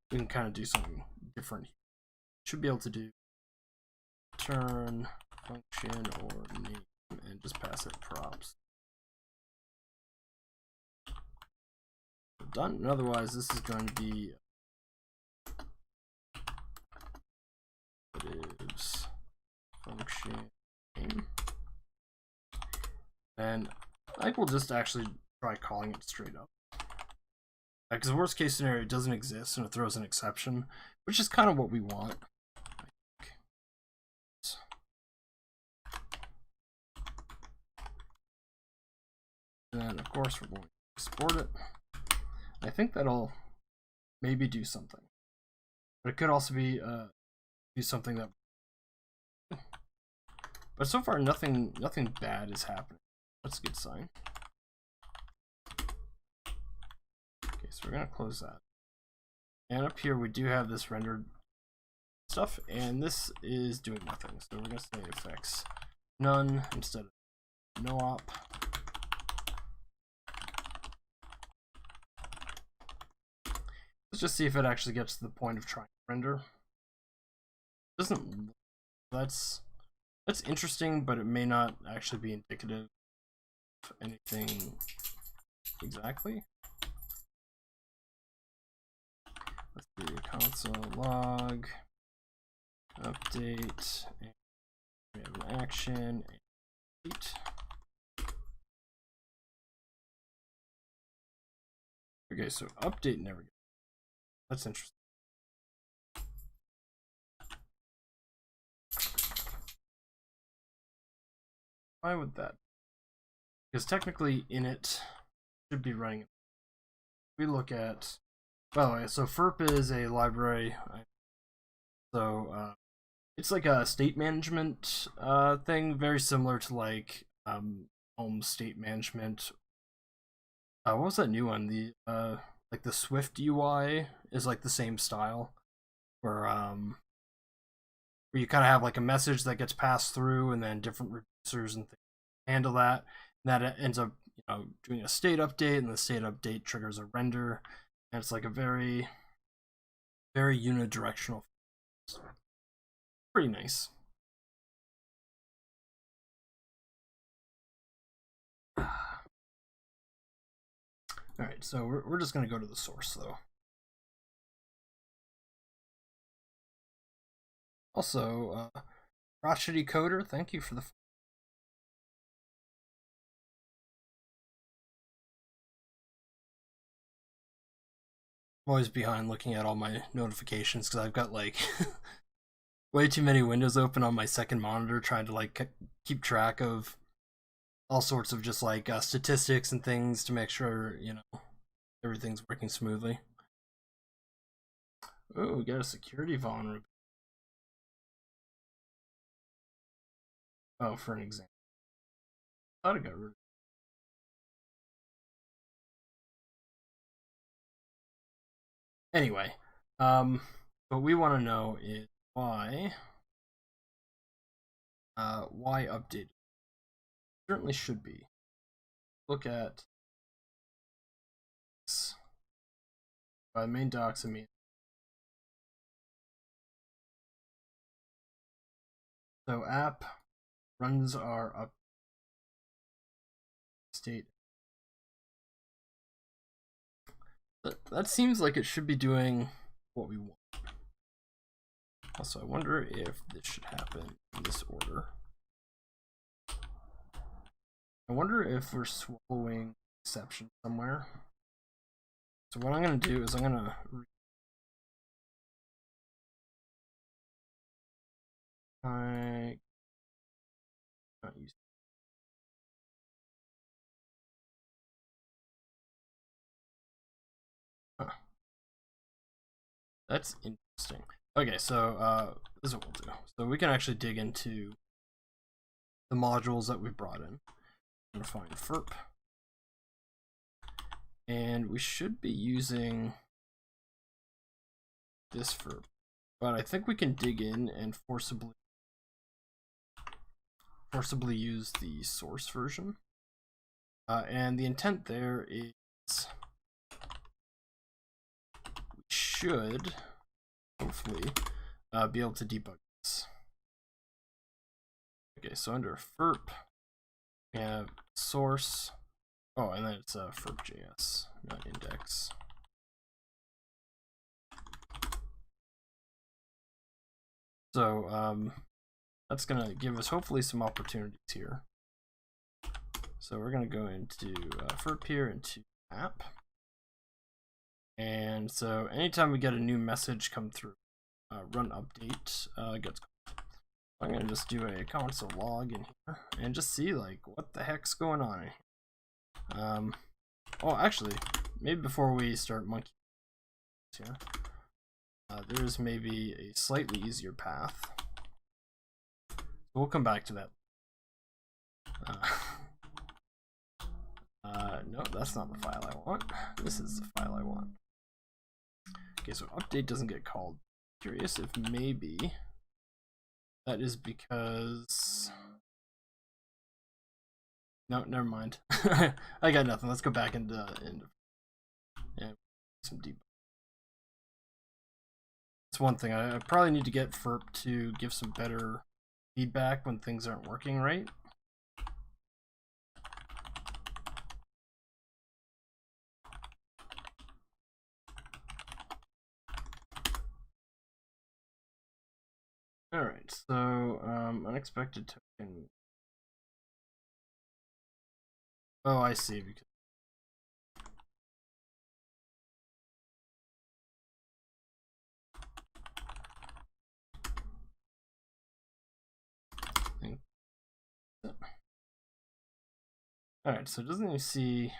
We can kind of do something different here. Should be able to do return function or name and just pass it props. Done. And otherwise, this is going to be is function name. And I think we'll just actually try calling it straight up. Because the worst case scenario, it doesn't exist and it throws an exception, which is kind of what we want. And of course, we're going to export it. I think that'll maybe do something, but it could also be do something that. But so far, nothing bad is happening. That's a good sign. Okay, so we're gonna close that. And up here, we do have this rendered stuff, and this is doing nothing. So we're gonna say effects none instead of no op. just see if it actually gets to the point of trying to render. Doesn't. That's interesting, but it may not actually be indicative of anything exactly. Let's do console log update, and we have an action. Okay, so update never goes. That's interesting. Why would that? Because technically init should be running. We look at, by the way, so FERP is a library. So it's like a state management thing, very similar to like home state management. What was that new one? The like the Swift UI is like the same style, where you kind of have like a message that gets passed through, and then different reducers and things handle that. And that ends up, doing a state update, and the state update triggers a render, and it's like a very, very unidirectional. Pretty nice. All right, so we're just gonna go to the source though. Also, crotchety coder, thank you for the. I'm always behind looking at all my notifications because I've got like way too many windows open on my second monitor, trying to like keep track of all sorts of just like statistics and things to make sure everything's working smoothly. Oh, we got a security vulnerability. Oh, for an example. I thought I got rid of it. Anyway, what we want to know is why updated. Certainly should be. Look at this. By main docs, I mean. So app runs our up state. That seems like it should be doing what we want. Also, I wonder if this should happen in this order. I wonder if we're swallowing exception somewhere. So what I'm going to do is I'm going to not use. Huh. That's interesting. Okay, so this is what we'll do. So we can actually dig into the modules that we brought in. I'm going to find FERP. And we should be using this FERP. But I think we can dig in and forcibly use the source version. And the intent there is we should hopefully be able to debug this. Okay, so under FERP, we have source. Oh, and then it's FERP.js, not index. So that's going to give us hopefully some opportunities here. So we're going to go into FERP here, into app. And so anytime we get a new message come through, run update gets called. I'm going to just do a console log in here and just see like what the heck's going on here. Oh, actually, maybe before we start monkeying here, there's maybe a slightly easier path. We'll come back to that. No, that's not the file I want. This is the file I want. Okay, so update doesn't get called. Curious if maybe that is because. No, never mind. I got nothing. Let's go back into yeah, some debug. It's one thing. I probably need to get FERP to give some better feedback when things aren't working right. Alright, so unexpected token. Oh, I see. Because alright, so doesn't you see?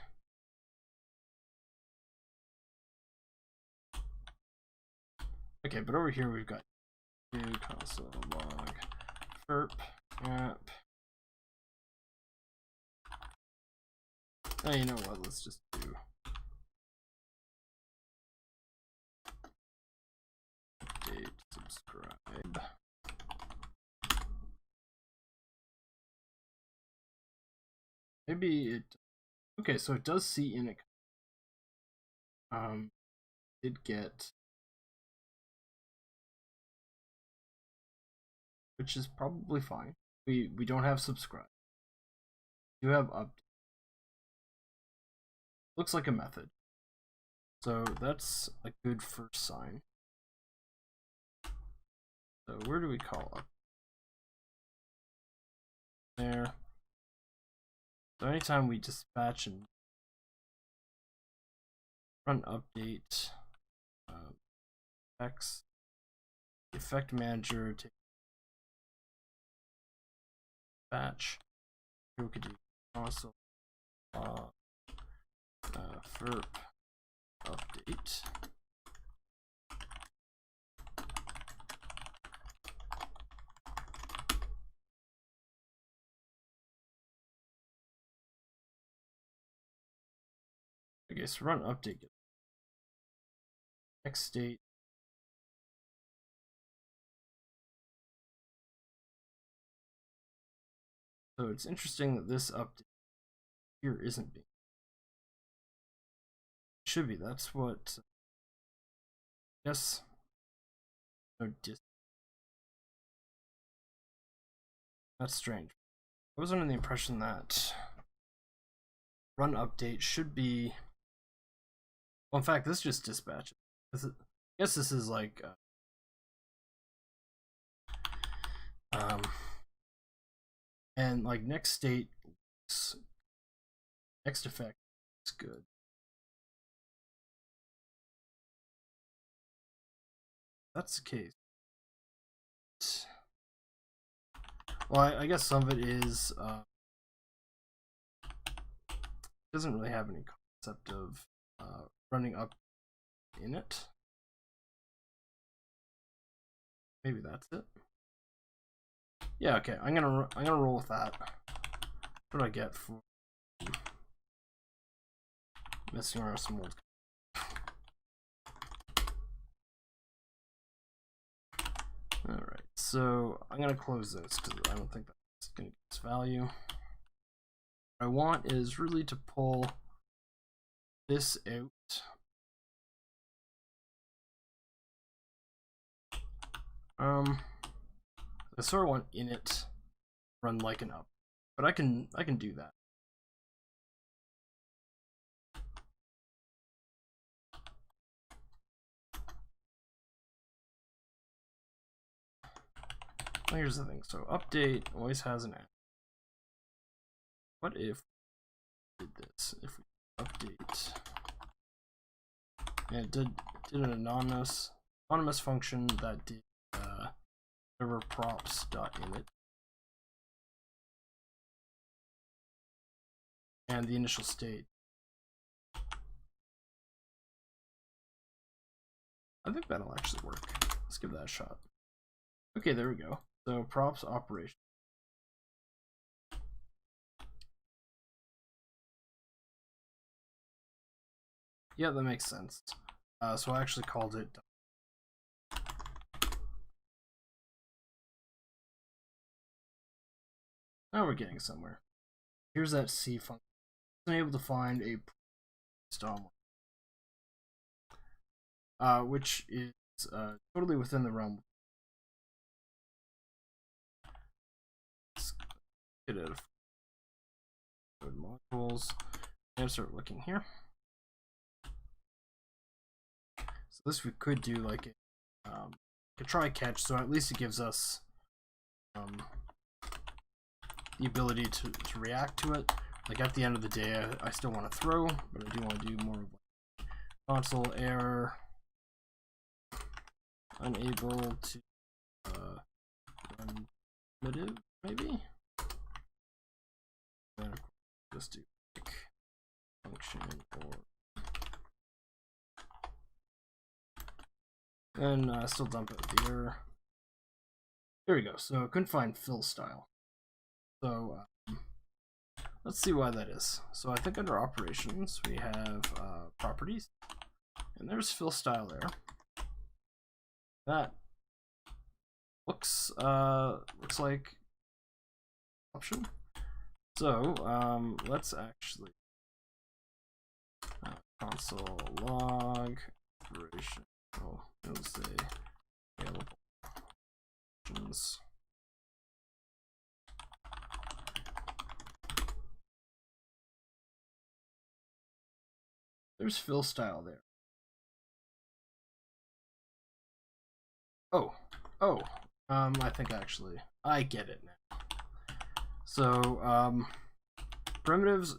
Okay, but over here we've got new console log FERP app. Oh, you know what? Let's just do update subscribe. Maybe it. Okay, so it does see in it. Did get, which is probably fine. We don't have subscribe. We do have update. Looks like a method. So that's a good first sign. So where do we call up? There. So anytime we dispatch and run update, X, effect manager, take batch. Here we could do console FERP update. Okay, so run update. Next state. So it's interesting that this update here isn't being. It should be. That's what. Yes. No dis. That's strange. I was under the impression that run update should be. Well, in fact, this just dispatches. I guess this is like. And like next state looks, next effect is good. That's the case. Well, I guess some of it is doesn't really have any concept of running up in it. Maybe that's it. Yeah, okay. I'm gonna roll with that. What do I get for messing around with some old? All right, so I'm gonna close this because I don't think that's gonna get its value. What I want is really to pull this out. I sort of want init run like an up, but I can do that. Well, here's the thing. So update always has an app. What if we did this? If we update, and it did an anonymous function that did server props.init, and the initial state. I think that'll actually work. Let's give that a shot. Okay, there we go. So props operation. Yeah, that makes sense. So I actually called it. Now we're getting somewhere. Here's that C function. I was able to find a which is it's totally within the realm. Let's get it code modules and start looking here. So this we could do like a try catch, so at least it gives us the ability to react to it. Like at the end of the day, I still want to throw, but I do want to do more of like console error, unable to run primitive, maybe. And of course, just do like function or. And still dump out the error. There we go. So I couldn't find fill style. So let's see why that is. So I think under operations we have properties, and there's fill style there. That looks like option. So let's actually console log operation. Oh, it'll say available options. There's fill style there. I think actually I get it now. So primitives,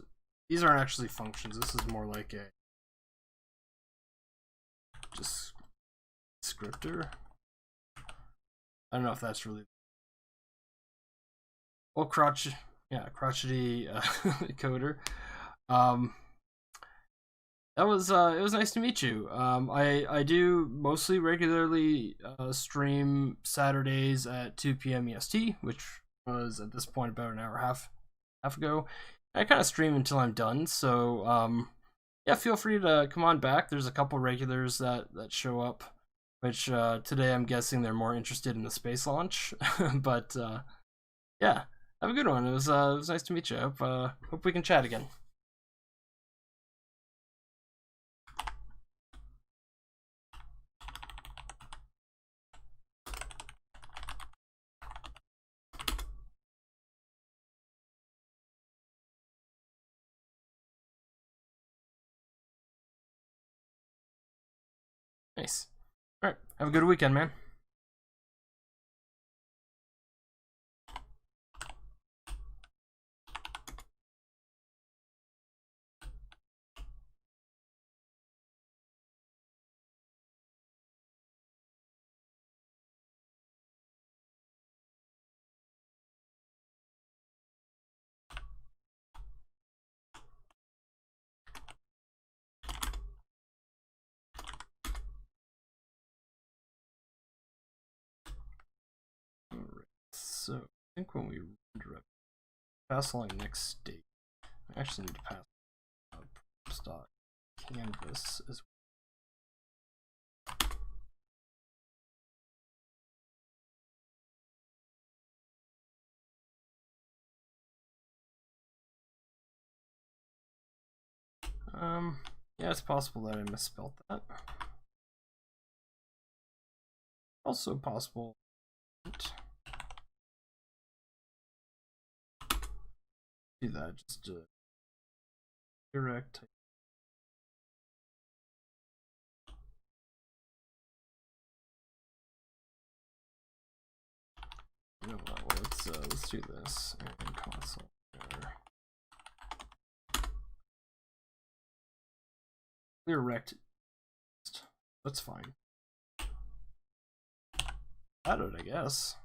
these aren't actually functions. This is more like a just descriptor. I don't know if that's really crotchety coder. That was it was nice to meet you. I do mostly regularly stream Saturdays at 2 p.m. EST, which was at this point about an hour and a half ago. I kind of stream until I'm done, so yeah, feel free to come on back. There's a couple regulars that show up, which today I'm guessing they're more interested in the space launch. But yeah, have a good one. It was nice to meet you. Hope we can chat again. Nice. All right. Have a good weekend, man. All right. So I think when we render up, pass along next state, I actually need to pass stock canvas as well. Yeah, it's possible that I misspelled that. Also possible. Do that just to direct. You know what? Let's do this and console there. Clear rect. That's fine. Got it, I guess.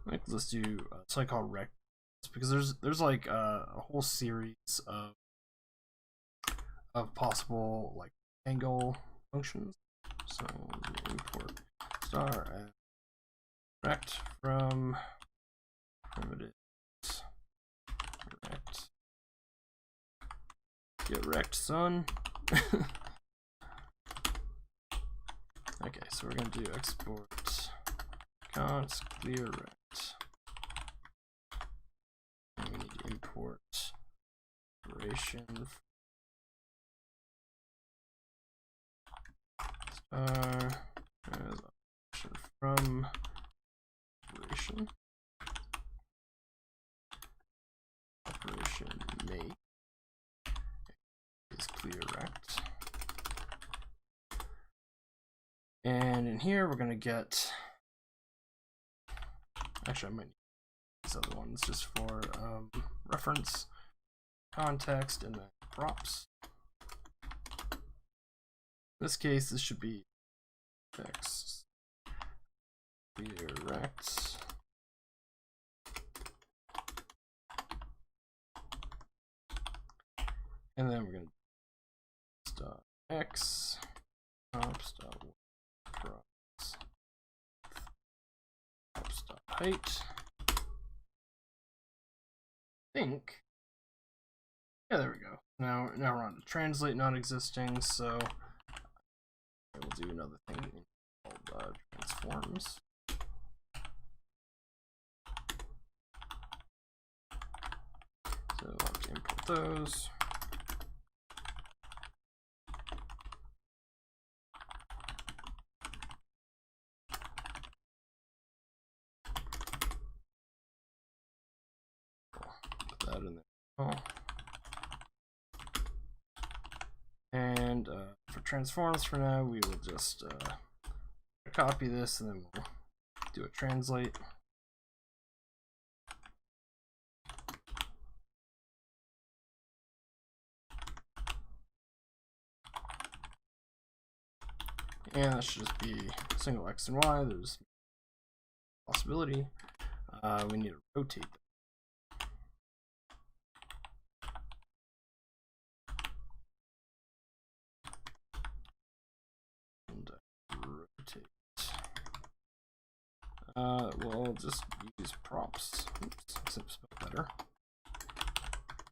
Like, let's do it's like called rect, because there's like a whole series of possible like angle functions. So import star and rect from primitives rect. Get wrecked, son. Okay, so we're gonna do export const clear rect. And we need to import operation star as operation from operation make is clear rect. And in here we're going to get, actually I might need these other ones just for reference, context, and then props. In this case, this should be text clear rect. And then we're going to start x props dot props props dot height. I think, yeah, there we go. Now we're on to translate non-existing, so we'll do another thing called transforms. So we'll have to import those. Put that in there. Oh. And for transforms for now, we will just copy this and then we'll do a translate. And that should just be single x and y. There's a possibility. We need to rotate them. We'll just use props. Oops, except spell better.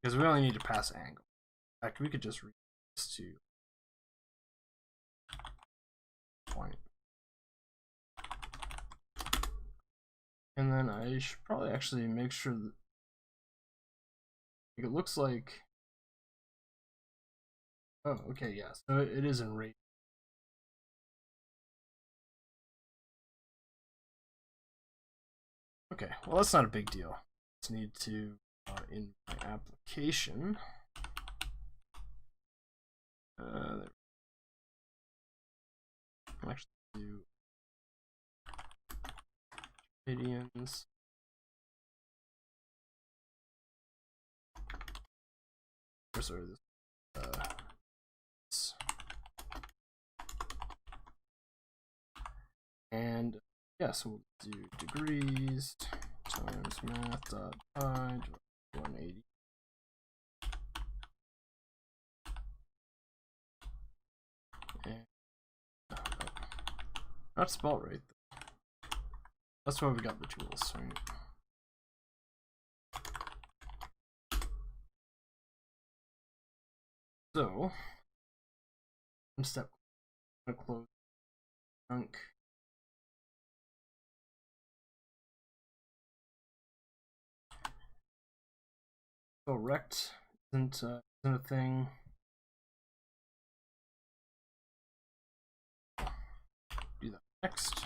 Because we only need to pass angle. In fact, we could just read this to point. And then I should probably actually make sure that it looks like. Oh, okay, yeah. So it is in rate. Okay, well that's not a big deal. Just need to in my application. I'll actually do medians. Or sorry, this. And yeah, so we'll do degrees times math dot pi 180. And not spelled right though. That's why we got the tools, right? So step I'm gonna close chunk. So rect isn't a thing. Do that next.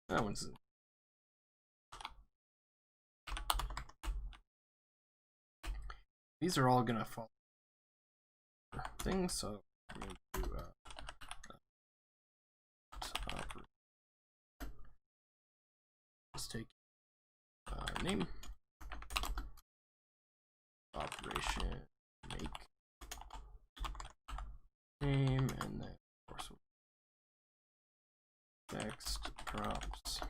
That one's these are all gonna follow things, so we're gonna do just take name operation make name, and then of course text props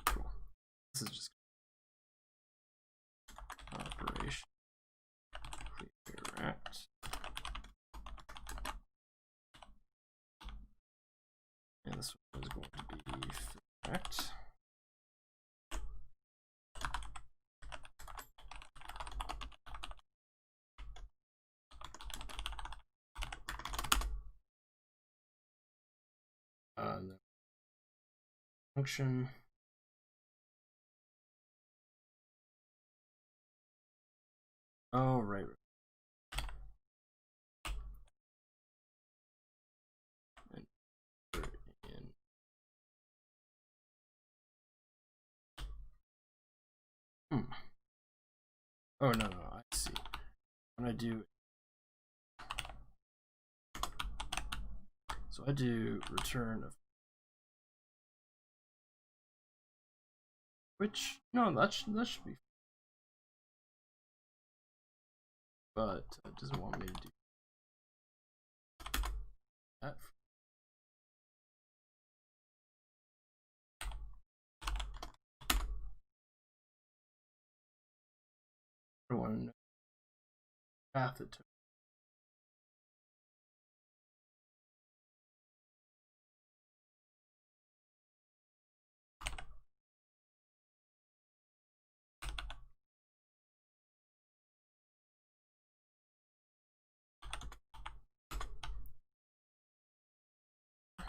cool. This is just operation clear rect. And this one is going to be rect. function. Oh, right. Oh, no, I see. When I do, so I do return of which, no, that should be, but it doesn't want me to do that. I don't want to know the path it took.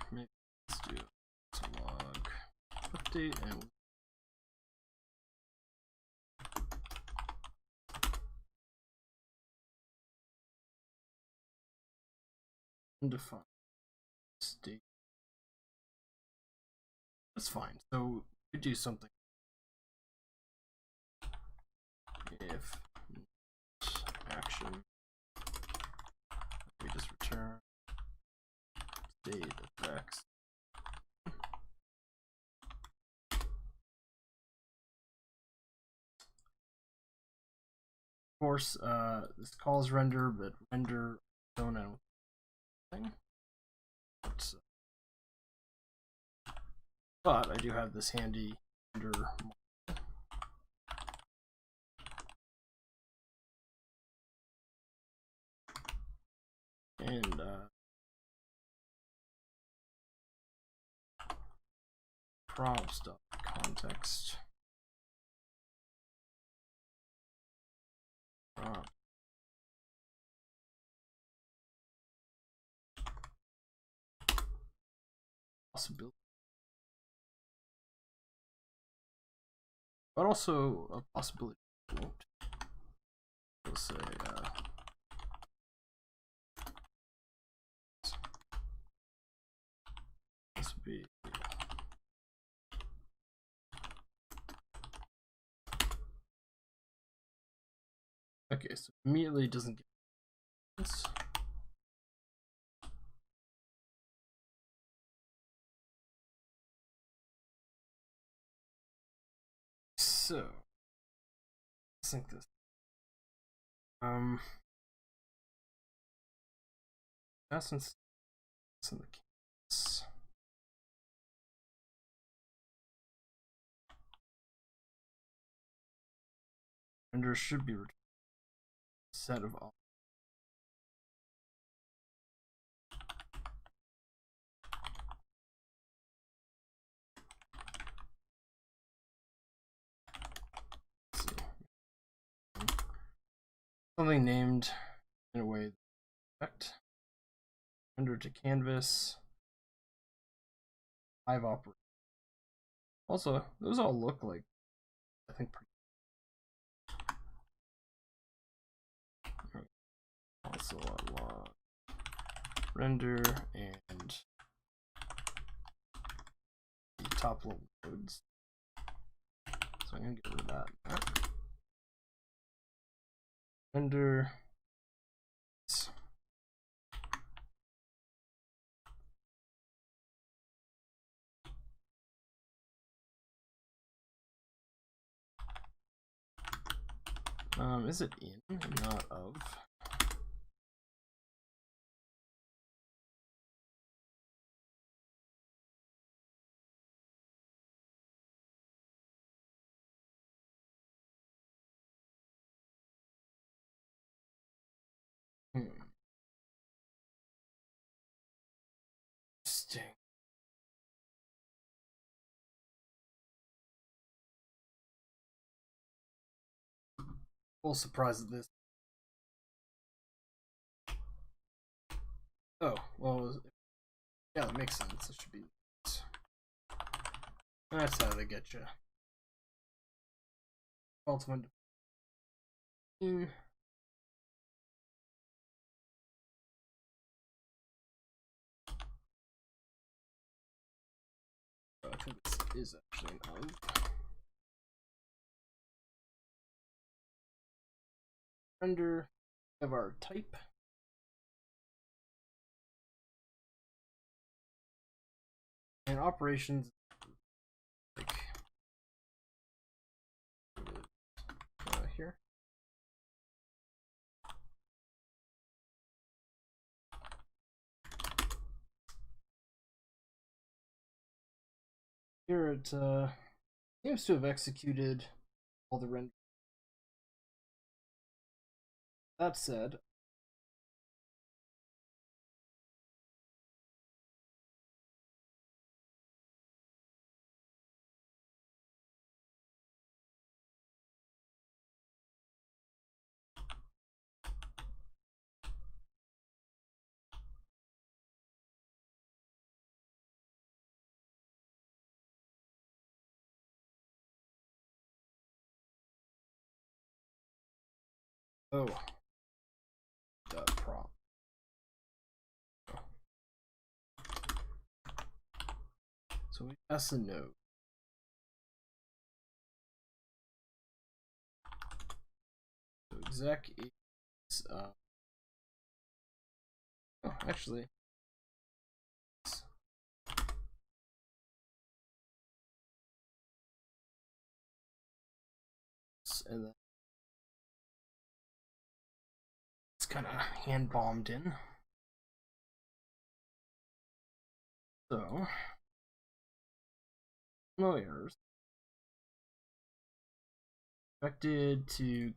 Maybe let's do log update and undefined state. That's fine. So we do something if action. We just return state of x. Of course, this calls render, but render don't know thing. But I do have this handy render and prompts.context. Possibility, but also a possibility won't. We'll say this would be okay. So immediately doesn't get this. So let's think this. Essence in the case. Render should be returned set of all. Something named in a way that render to canvas 5 operate. Also, those all look like I think pretty also log render and the top level codes. So I'm gonna get rid of that. Render is it in, not of? Interesting. Full surprise at this. Oh, well, yeah, that makes sense. It should be That's how they get you. Ultimate. I think this is actually an of. Render of our type. And operations, like here. Here it seems to have executed all the render. That said, oh, dot prompt. So we pass a node. So exec is oh, actually, and then it's kind of hand bombed in. So no errors. Expected to.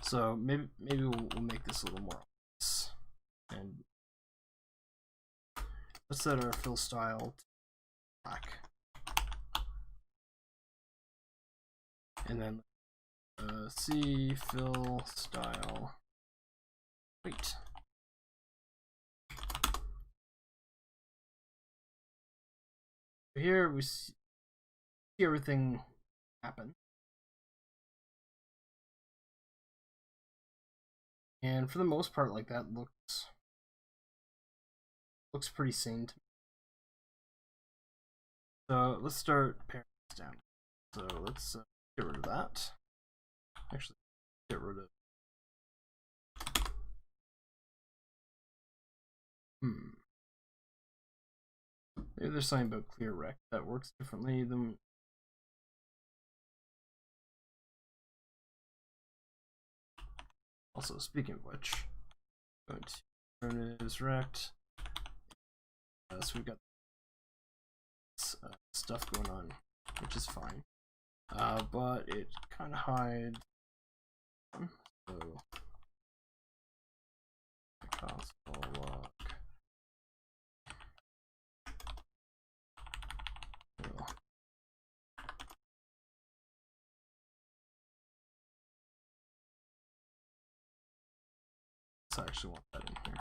So maybe we'll make this a little more obvious. And let's set our fill style to black. And then C fill style. Wait. Here we see everything happen. And for the most part, like that looks pretty sane to me. So let's start paring this down. So let's get rid of that. Actually, get rid of. Maybe there's something about clear rect that works differently than. Also, speaking of which, I'm going to turn is rect. So we've got stuff going on, which is fine. But it kind of hides. So console log. I actually want that in here.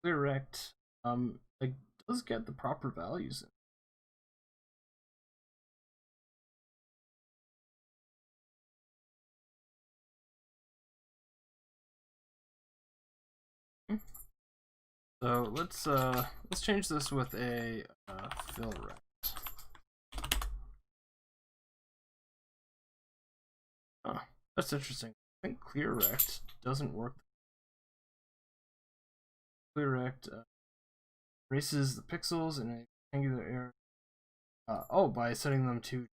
Correct. It does get the proper values in. So let's change this with a fill rect. Oh, that's interesting. I think clear rect doesn't work. Clear rect erases the pixels in a rectangular area. Oh, by setting them to,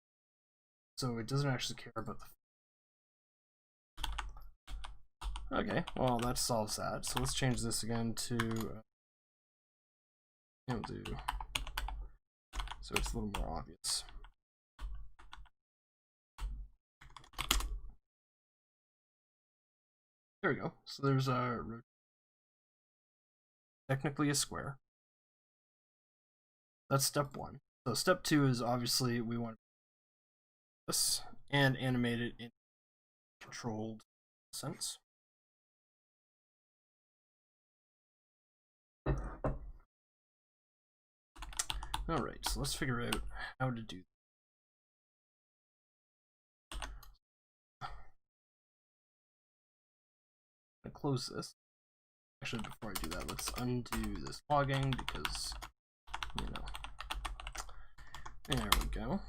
so it doesn't actually care about the. Okay, well that solves that. So let's change this again to. We'll do. So it's a little more obvious. There we go. So there's a technically a square. That's step 1. So step 2 is obviously we want this and animate it in a controlled sense. Alright, so let's figure out how to do that. I'm gonna close this. Actually, before I do that, let's undo this logging because, you know. There we go.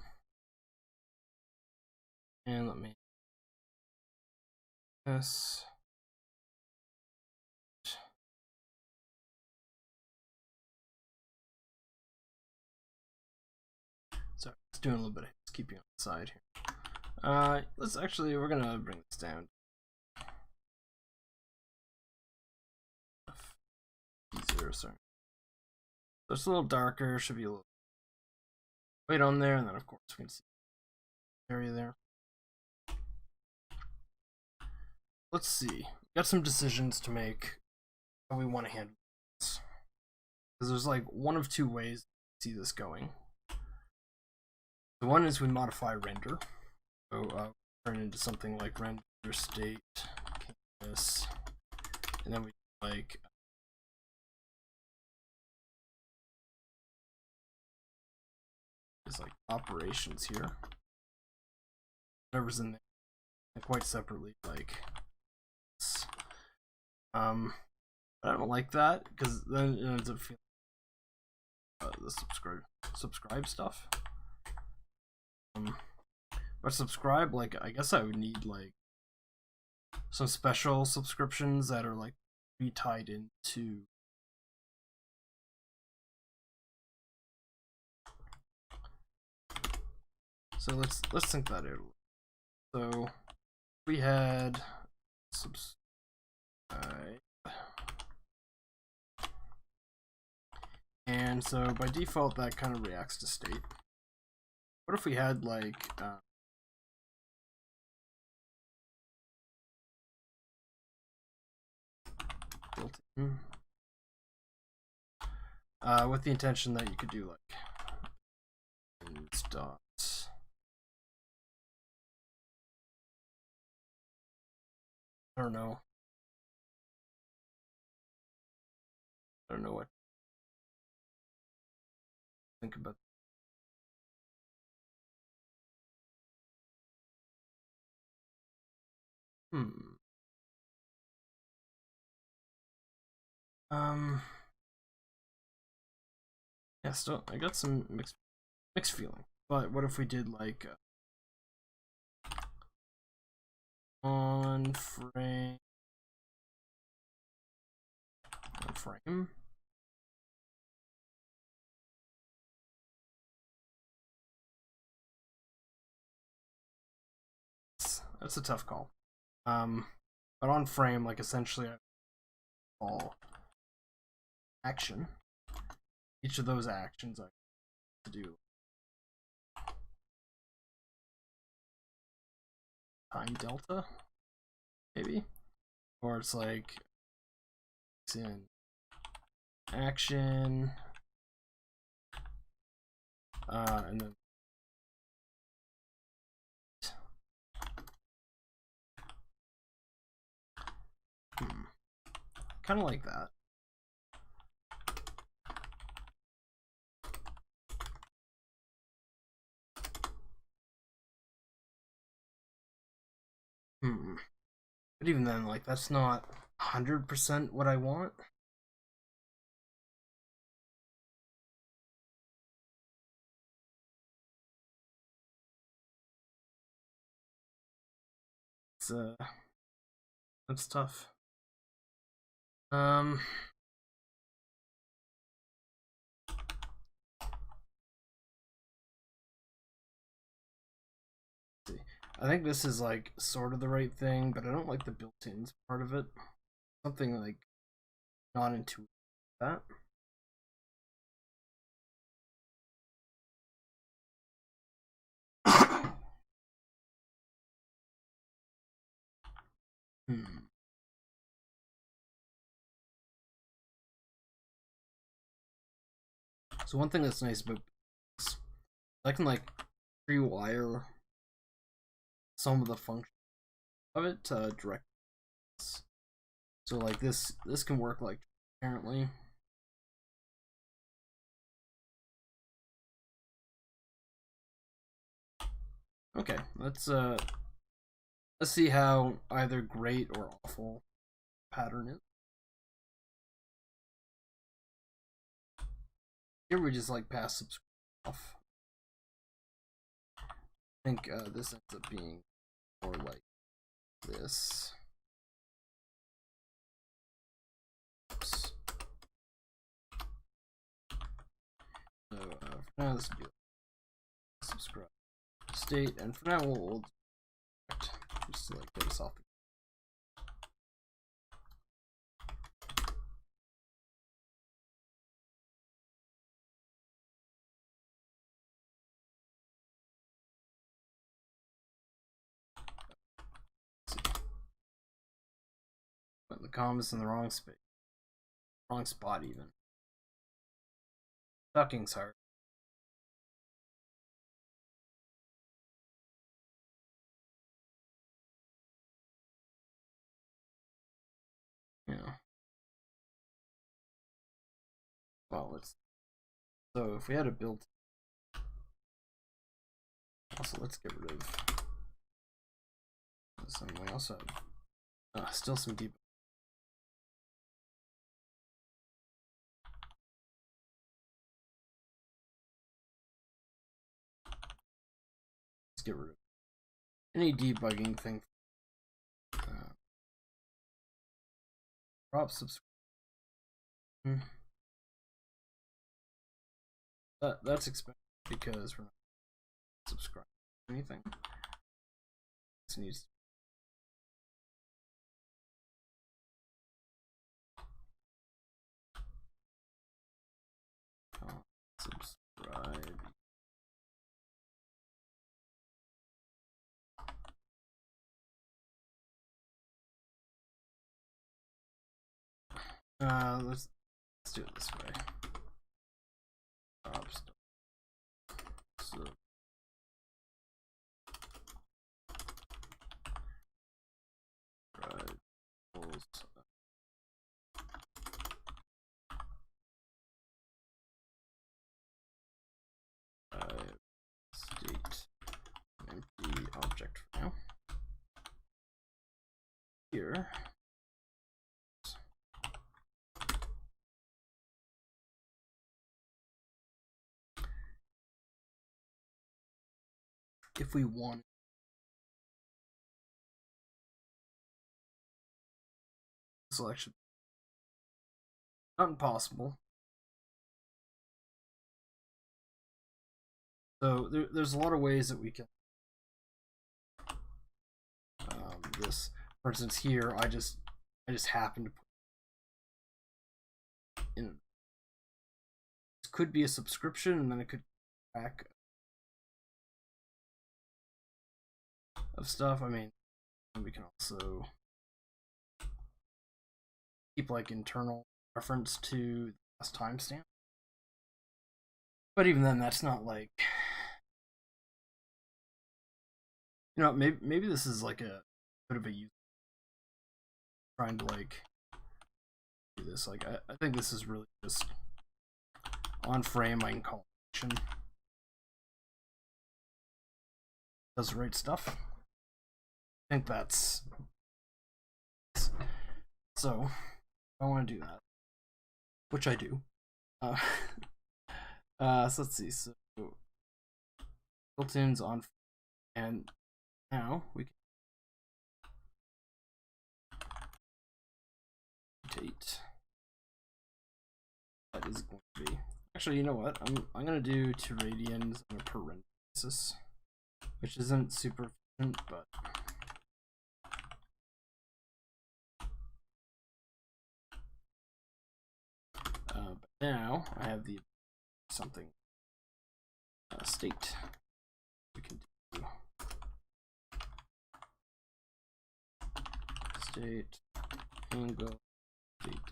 And let me this. Sorry, it's doing a little bit of housekeeping on the side here. Let's actually, we're gonna bring this down. Zero, sorry. So it's a little darker, should be a little white on there, and then of course we can see the area there. Let's see. We've got some decisions to make how we want to handle this. Because there's like one of two ways to see this going. The one is we modify render. So turn into something like render state canvas, and then we like like operations here. Whatever's in there, and quite separately, like this. But I don't like that because then it ends up feeling the subscribe stuff. But subscribe, like, I guess I would need like some special subscriptions that are like re-tied into so let's think that out. So we had subscribe, and so by default that kind of reacts to state. What if we had like built in with the intention that you could do like dot I don't know what to think about. Yeah, still I got some mixed feeling. But what if we did like on frame that's a tough call. But on frame, like essentially I call action. Each of those actions I have to do time delta, maybe? Or it's like it's in action and then kind of like that. But even then, like, that's not 100% what I want. It's that's tough. I think this is like sort of the right thing, but I don't like the built-ins part of it. Something like not intuitive that. So one thing that's nice about this, I can like rewire some of the functions of it directly. So like this can work like apparently. Okay, let's see how either great or awful pattern is. Here we just like pass subscribe off. I think this ends up being more like this. Oops. So for now, this will be like subscribe state, and for now we'll just to like get us off. Putting the commas in the wrong space, wrong spot even. Ducking's hard. Yeah. Well, so if we had a built, also let's get rid of this, and we also have still some deep. Let's get rid of any debugging thing. Prop subscribe. That's expensive because we're not subscribing to anything. This needs. Subscribe. Let's do it this way. So state empty object for now. Here. If we want selection, not impossible. So there's a lot of ways that we can this. For instance, here I just happen to put in. This could be a subscription, and then it could track of stuff. I mean, we can also keep like internal reference to the last timestamp. But even then, that's not like, you know, maybe this is like a bit of a use trying to like do this. Like I think this is really just on frame. I can call action. Does the right stuff. I think that's so. I want to do that, which I do. So let's see. So built-ins on, and now we can rotate. That is going to be actually. You know what? I'm gonna do 2 radians on a per render basis, which isn't super efficient, but. But now I have the something state. We can do state angle state.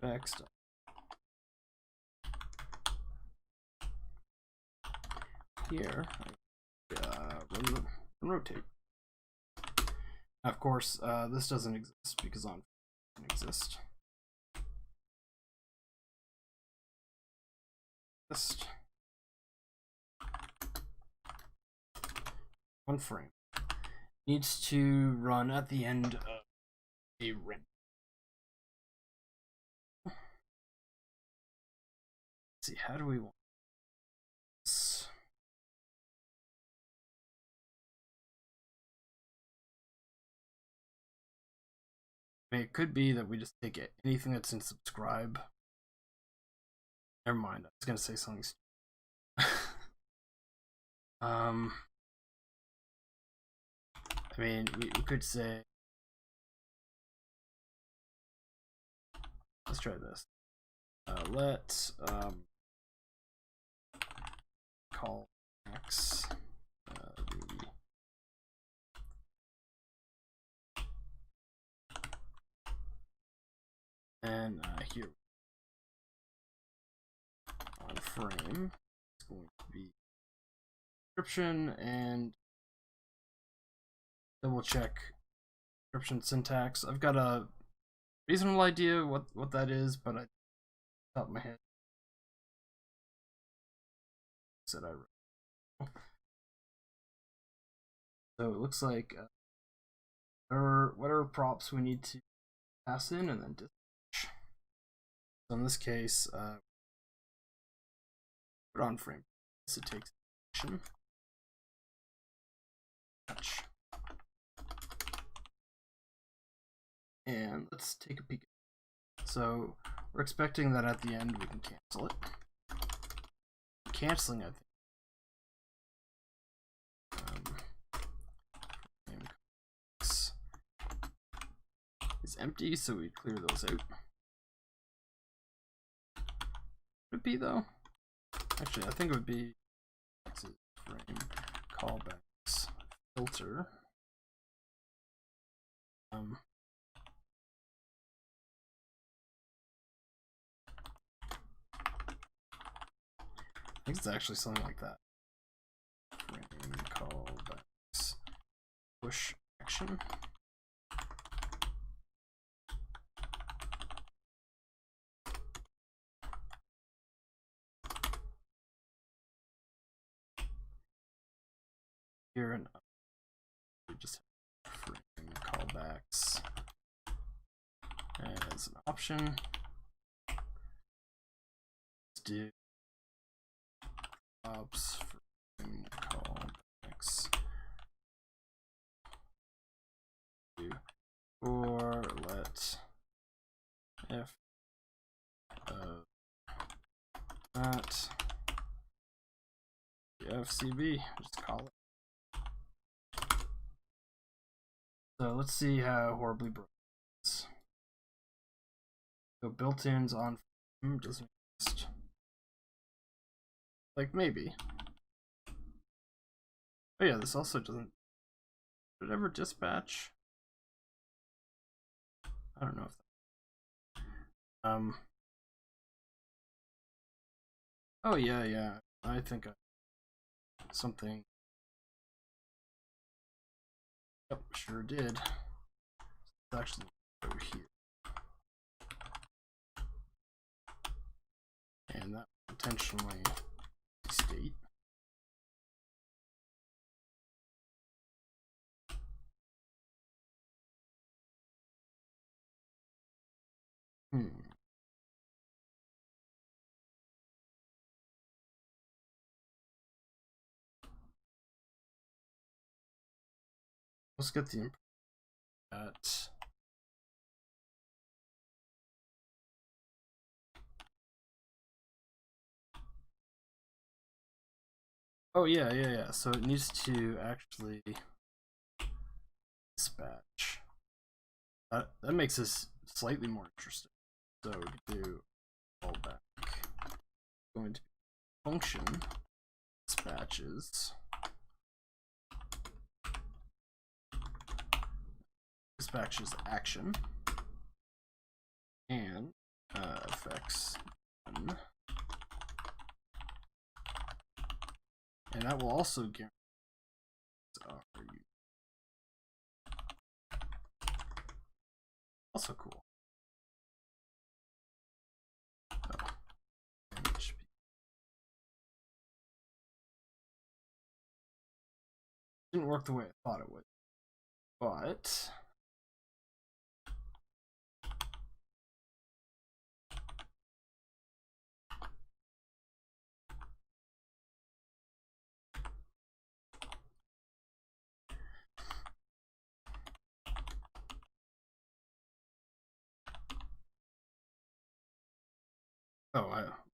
X here, rotate. Of course, this doesn't exist because on doesn't exist. One frame needs to run at the end of a render. Let's see, how do we want this? I mean, it could be that we just take anything that's in subscribe. Never mind, I was gonna say something stupid. I mean, we could say, let's try this. Let call X and here on frame is going to be description and double check description syntax. I've got a reasonable idea what that is, but I top of my head said I wrote. So it looks like whatever props we need to pass in and then dispatch. So in this case, put on frame. So it takes action. Touch. And let's take a peek. So we're expecting that at the end we can cancel it. Canceling, I think. Is empty, so we clear those out. Would it be though? Actually, I think it would be frame callbacks filter. I think it's actually something like that. Frame callbacks push action. Here and we just frame callbacks as an option. Let's do ops frame callbacks or let if that FCB, just call it. So let's see how horribly broken it is. So built-ins on frame doesn't exist. Like maybe. Oh yeah, this also doesn't. Did it ever dispatch? I don't know if that. Oh yeah. I think something. Yep, sure did. It's actually over here. And that intentionally state. Let's get the at oh yeah. So it needs to actually dispatch. That makes this slightly more interesting. So we can do callback. Going to be function dispatches action, and fx1, and that will also guarantee. Also cool. Oh, didn't work the way I thought it would, but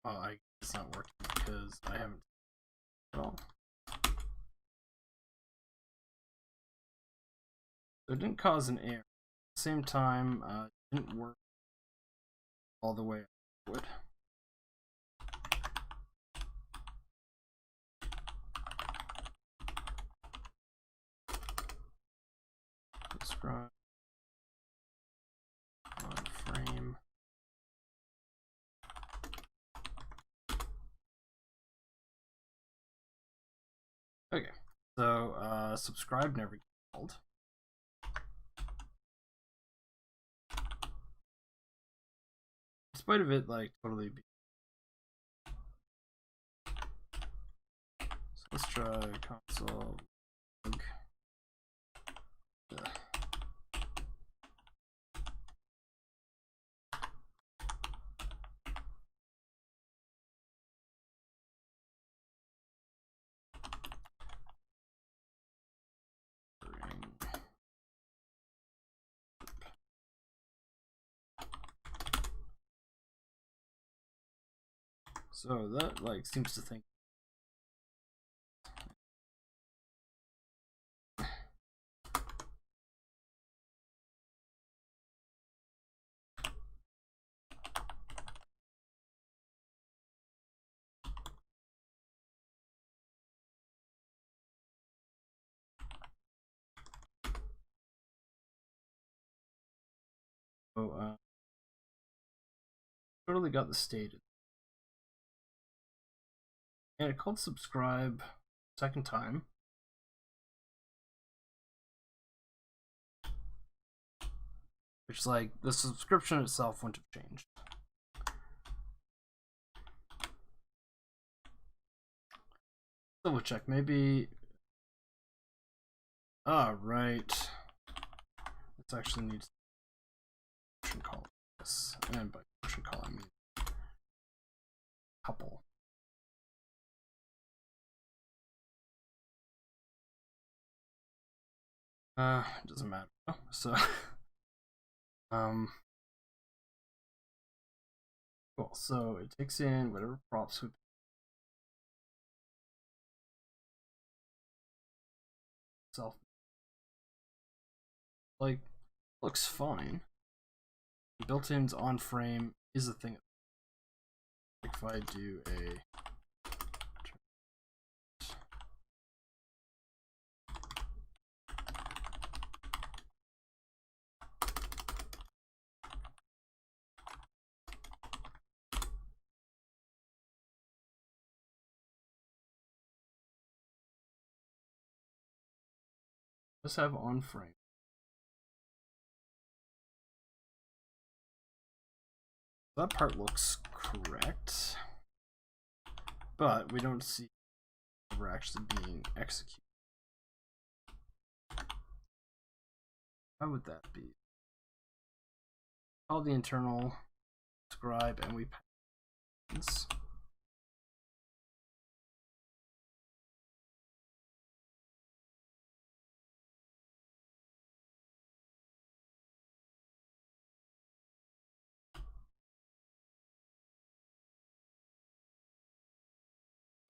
I it's not working because I haven't at all. So it didn't cause an error. At the same time, it didn't work all the way I would. Describe on frame. Okay, so subscribe never gets called. In spite of it, like totally. So let's try console. So that like seems to think. So totally got the state. And it called subscribe second time. Which like the subscription itself wouldn't have changed. Double check, maybe. Ah, right. This actually needs function call this, and by function call I mean couple. It doesn't matter. So, cool. So it takes in whatever props we self. Like, looks fine. Built-ins on frame is a thing. Like if I do a let's have on frame. That part looks correct, but we don't see ever actually being executed. How would that be? Call the internal scribe and we pass.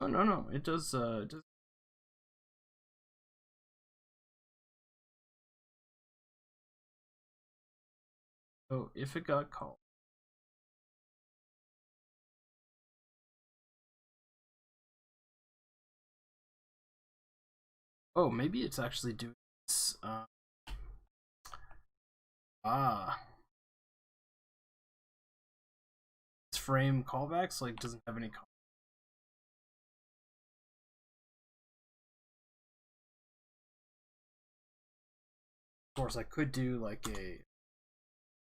Oh no, it does. So if it got called, oh maybe it's actually doing this. frame callbacks, like doesn't have any call. Of course, I could do like a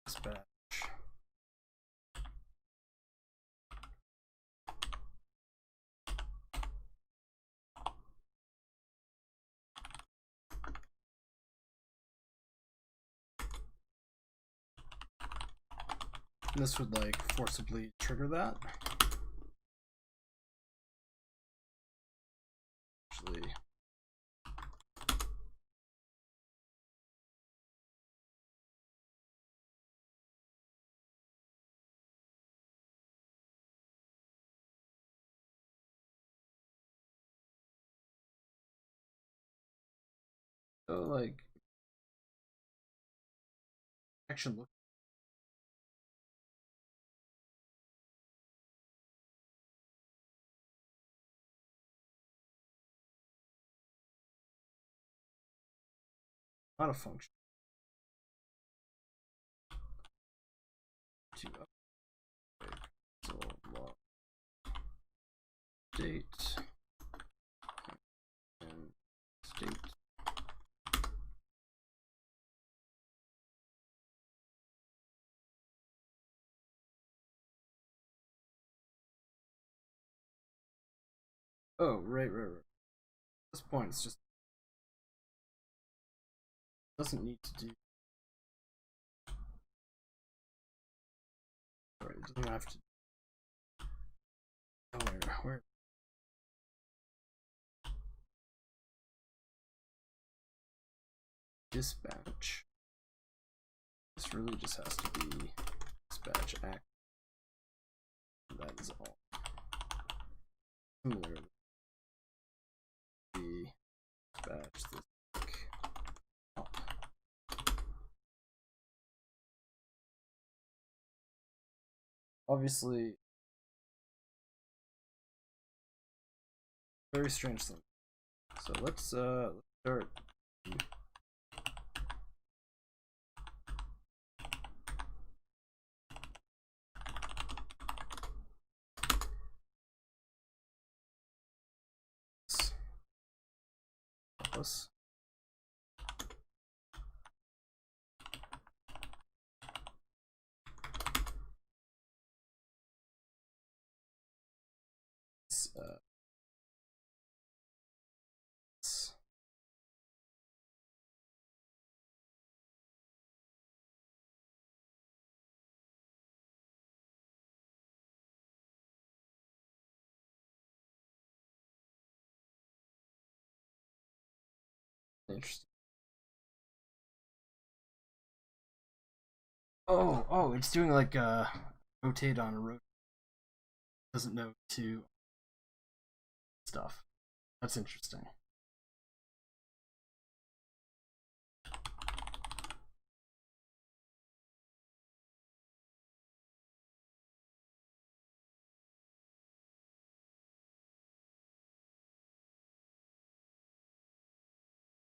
dispatch. And this would like forcibly trigger that. Actually, so like action look. Not a function. To log date and state. Oh, right. At this point, it's just doesn't need to do. Sorry, it doesn't have to. Oh, where? Dispatch. This really just has to be dispatch act. That is all. Similarly, the dispatch this up. Obviously, very strange thing. So let's start. Us. Interesting. Oh, it's doing like rotate on a rotate. Doesn't know to stuff. That's interesting.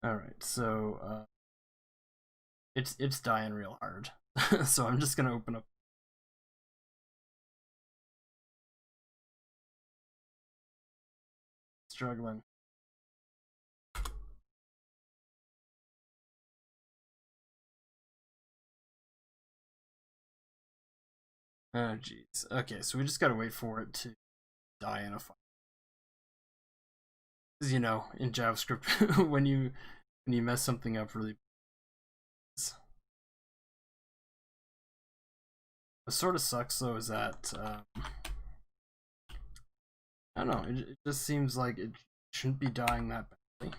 All right, so it's dying real hard. So I'm just gonna open up. Struggling. Oh jeez. Okay, so we just gotta wait for it to die in a file. Because you know, in JavaScript, when you mess something up really, what sort of sucks though is that I don't know. It just seems like it shouldn't be dying that badly.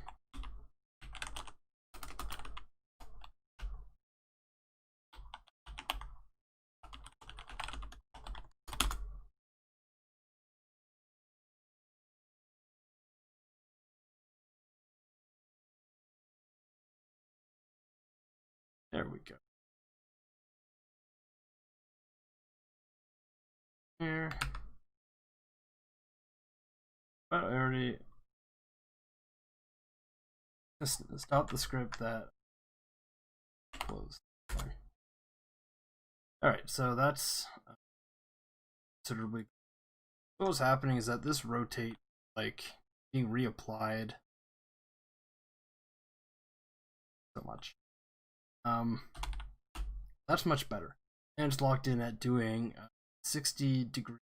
There we go. Here. But I already stop the script that closed. All right, so that's considerably. What was happening is that this rotate, like, being reapplied so much. That's much better. And it's locked in at doing 60 degrees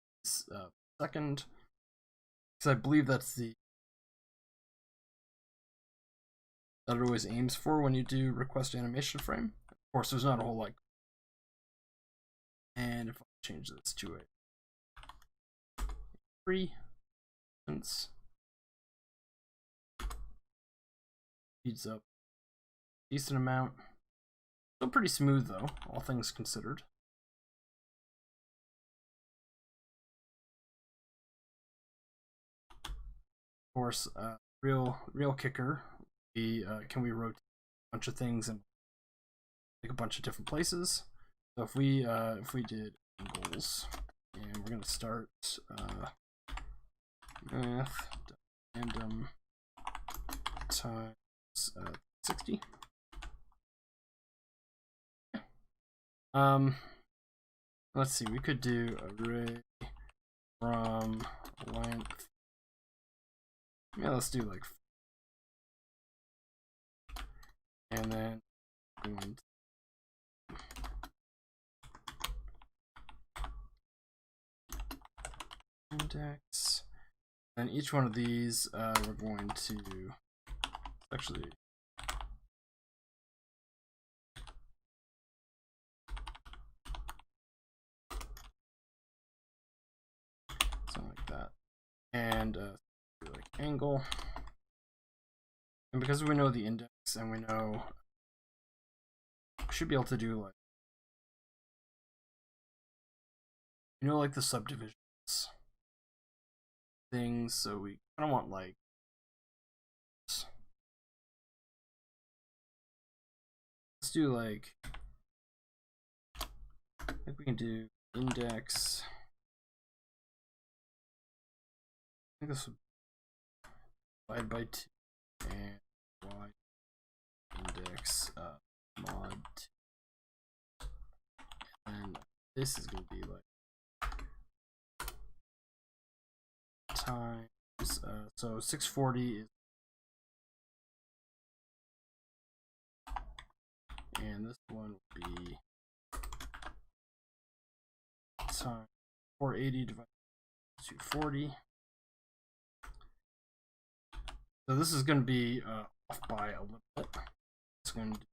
per second. Because I believe that's the that it always aims for when you do request animation frame. Of course, there's not a whole lot. And if I change this to a 3, since speeds up a decent amount. Still pretty smooth though, all things considered. Of course, real kicker. Can we rotate a bunch of things and like a bunch of different places? So if we did angles, and we're gonna start math random times 60. Let's see. We could do array from length. Yeah, let's do like, and then index. And each one of these, we're going to actually something like that, and like angle. And because we know the index and we know, we should be able to do like, you know, like the subdivisions things. So we kind of want like, let's do like we can do index. I think this would divide by 2 and y index mod 2. And this is going to be like times so 640 is, and this one will be times 480 divided by 240. So this is going to be off by a little bit. It's going to be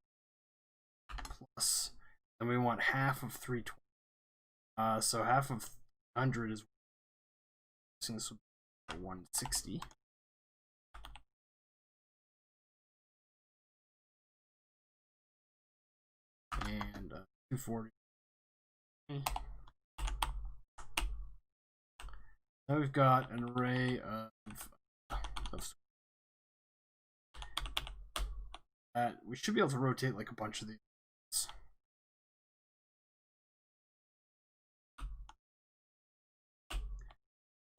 plus, and we want half of 320. So half of 100 is, this will be 160. And 240. Now we've got an array of we should be able to rotate like a bunch of these.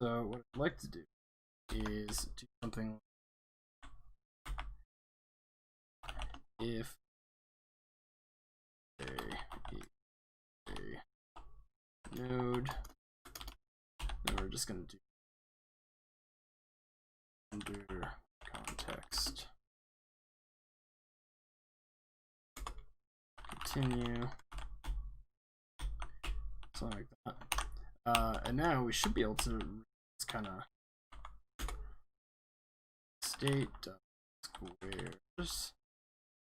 So what I'd like to do is do something if a node, then we're just going to do under context continue, something like that. And now we should be able to kind of state squares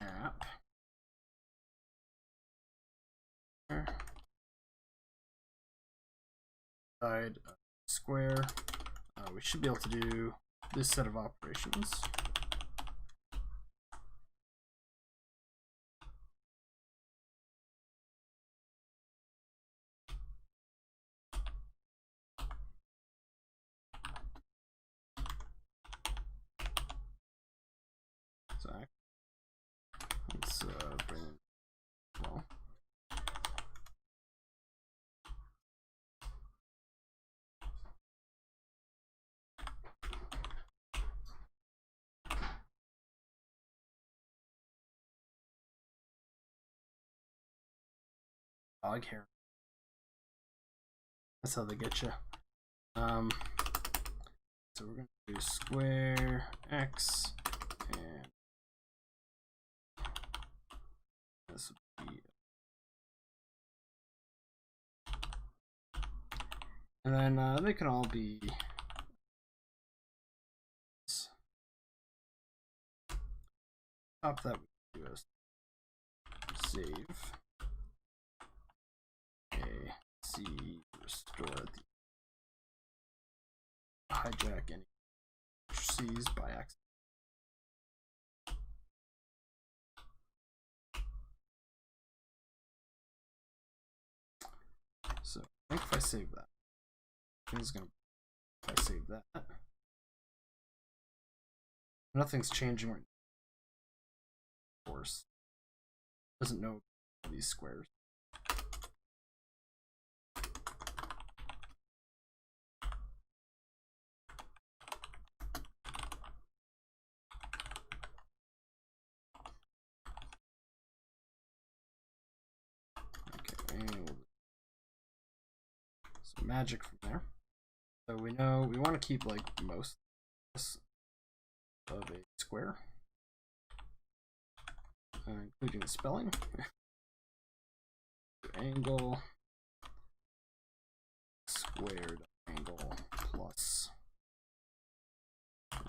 app side square. We should be able to do this set of operations. So let's bring in well. I like hair. That's how they get you. So we're going to do square x, and this would be, and then they can all be top that we do is save a c restore the hijack any c's by accident. So I think if I save that, it's gonna. If I save that, nothing's changing right now. Of course, doesn't know these squares. So magic from there. So we know we want to keep like most of a square, including the spelling. Angle squared angle plus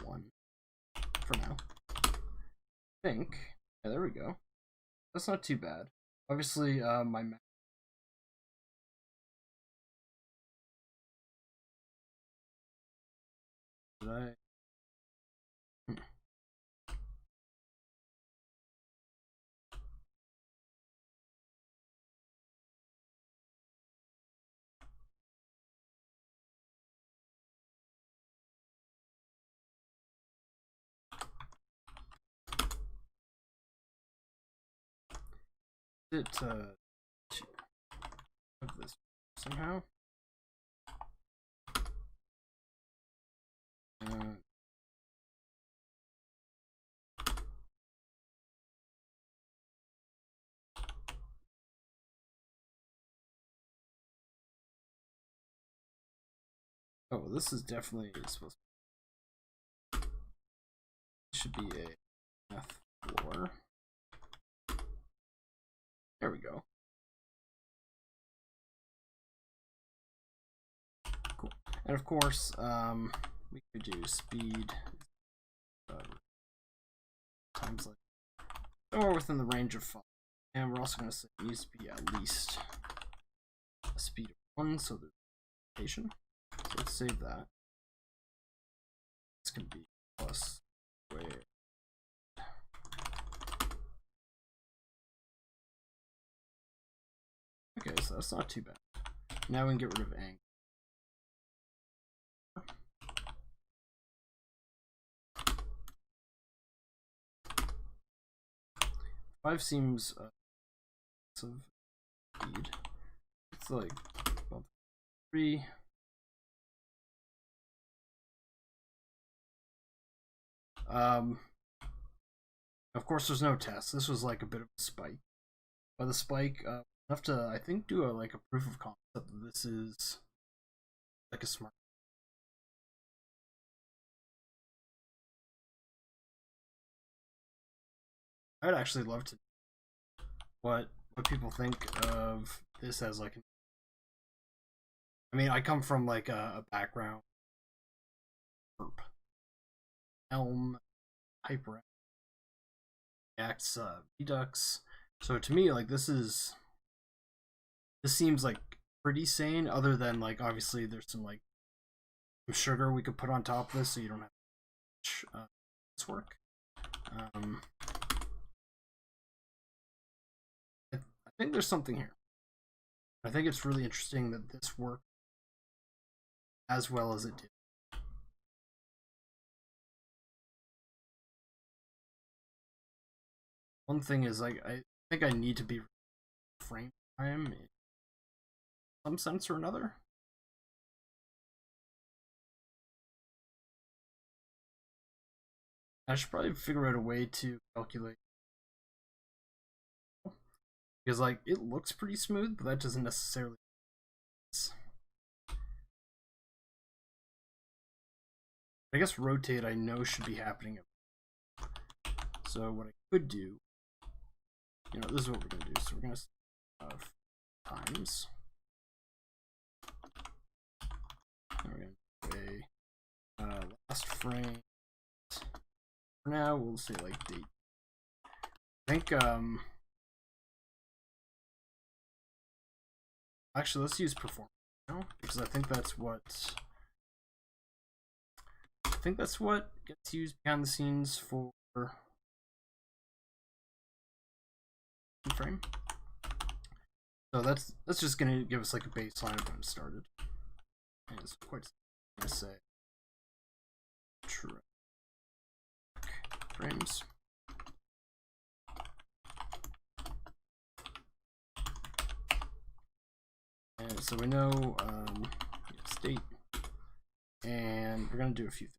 1 for now. I think. Yeah, there we go. That's not too bad. Obviously, my math. Did I? It have this somehow. Oh, this is definitely supposed to. Should be a math floor. There we go. Cool. And of course, we could do speed times like, or within the range of 5. And we're also going to say it needs to be at least a speed of 1, so there's location. So let's save that. It's going to be plus square. Okay, so that's not too bad. Now we can get rid of angle. 5 seems of speed. It's like well, 3. Of course, there's no test. This was like a bit of a spike, but the spike enough to I think do a like a proof of concept that this is like a smart. I'd actually love to what people think of this as like. I mean, I come from like a background Elm, Hyper X, Redux. So to me, like this seems like pretty sane. Other than like obviously there's some like some sugar we could put on top of this, so you don't have much this work. I think there's something here. I think it's really interesting that this worked as well as it did. One thing is like I think I need to be frame time in some sense or another. I should probably figure out a way to calculate because like it looks pretty smooth, but that doesn't necessarily. I guess rotate I know should be happening. So what I could do, this is what we're going to do. So we're going to times. And we're going to do a last frame. For now, we'll say like date. I think, actually, let's use perform now, because I think that's what gets used behind the scenes for frame. So that's just gonna give us like a baseline of when it started. And it's quite I'm gonna say track frames. And so we know state, and we're gonna do a few things.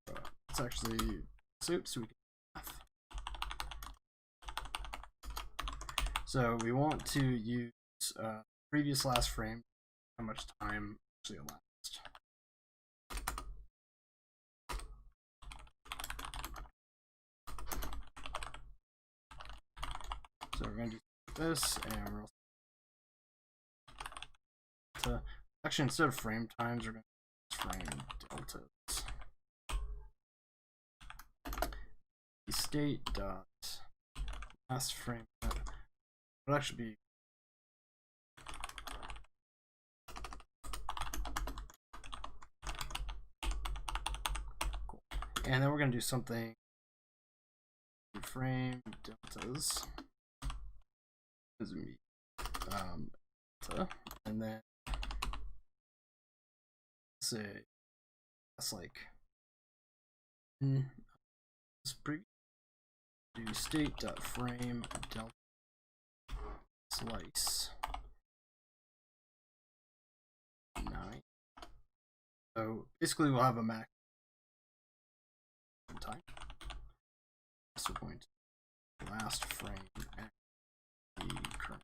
So let's actually so we can math. So we want to use previous last frame, how much time actually elapsed. So we're going to do this, and we're also actually instead of frame times, we're going to use frame deltas. The state dot last frame. It'll actually be cool. And then we're going to do something frame deltas. Delta, and then say that's like this do state dot frame delta slice 9. So basically we'll have a max time. So we're going to last frame at the current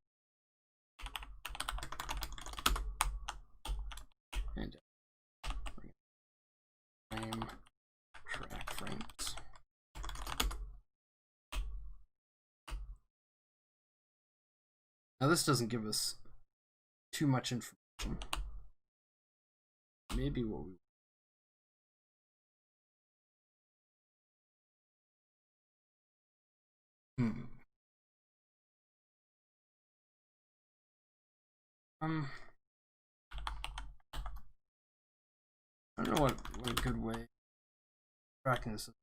and frame track frames. Now this doesn't give us too much information. Maybe what we I don't know what a good way of tracking this is.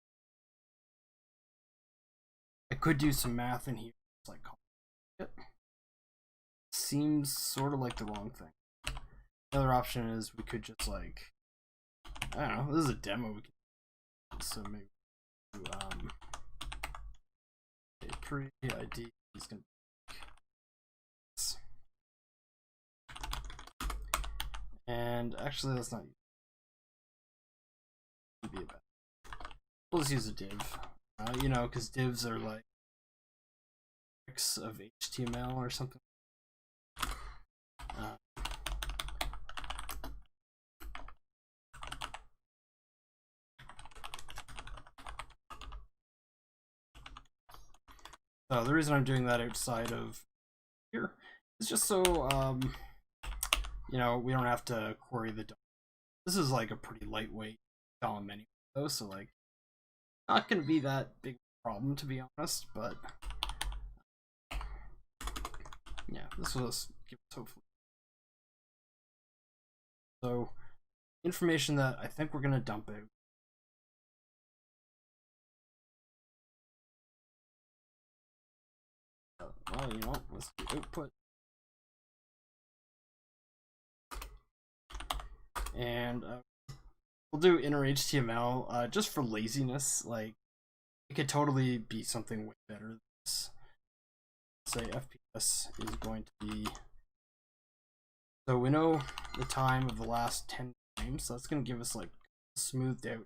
I could do some math in here. It's like it seems sort of like the wrong thing. The other option is we could just like, I don't know, this is a demo we can do, so maybe do a pre-ID is gonna be this. And actually that's not be a bad. We'll just use a div. Because divs are like tricks of HTML or something. So the reason I'm doing that outside of here is just so we don't have to query the DOM. This is like a pretty lightweight DOM anyway, though, so like not gonna be that big problem to be honest, but yeah, this will just give us hopefully. So information that I think we're gonna dump out. Well, let's do output. And we'll do inner HTML just for laziness. Like, it could totally be something way better than this. Say FPS is going to be, so we know the time of the last 10 frames, so that's going to give us like smoothed out.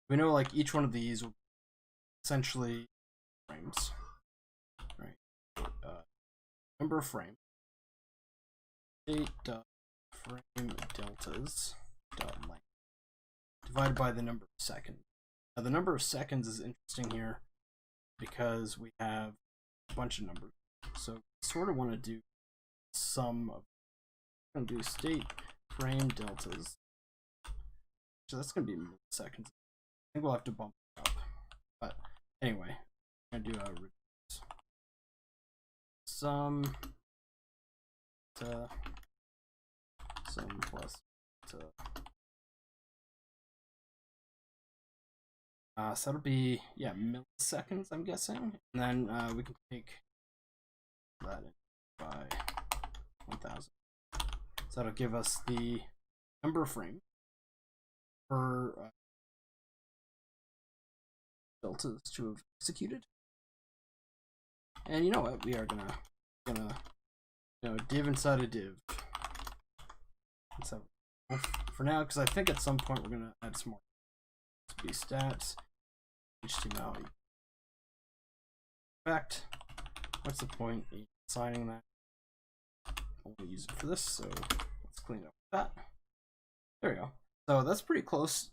We know like each one of these will be essentially frames, right? Number of frames. 8 frame deltas dot length divided by the number of seconds. Now the number of seconds is interesting here because we have a bunch of numbers. So we sort of want to do sum of, I'm going to do state frame deltas. So that's going to be milliseconds. I think we'll have to bump it up. But anyway, I'm going to do a reduce sum to sum plus to. So that'll be, yeah, milliseconds, I'm guessing. And then we can take that in by 1000. So that'll give us the number of frames per deltas to have executed. And you know what? We are gonna div inside a div. So for now, because I think at some point we're gonna add some more. Be stats HTML effect. What's the point in assigning that? I'll use it for this, so let's clean up that. There we go. So that's pretty close.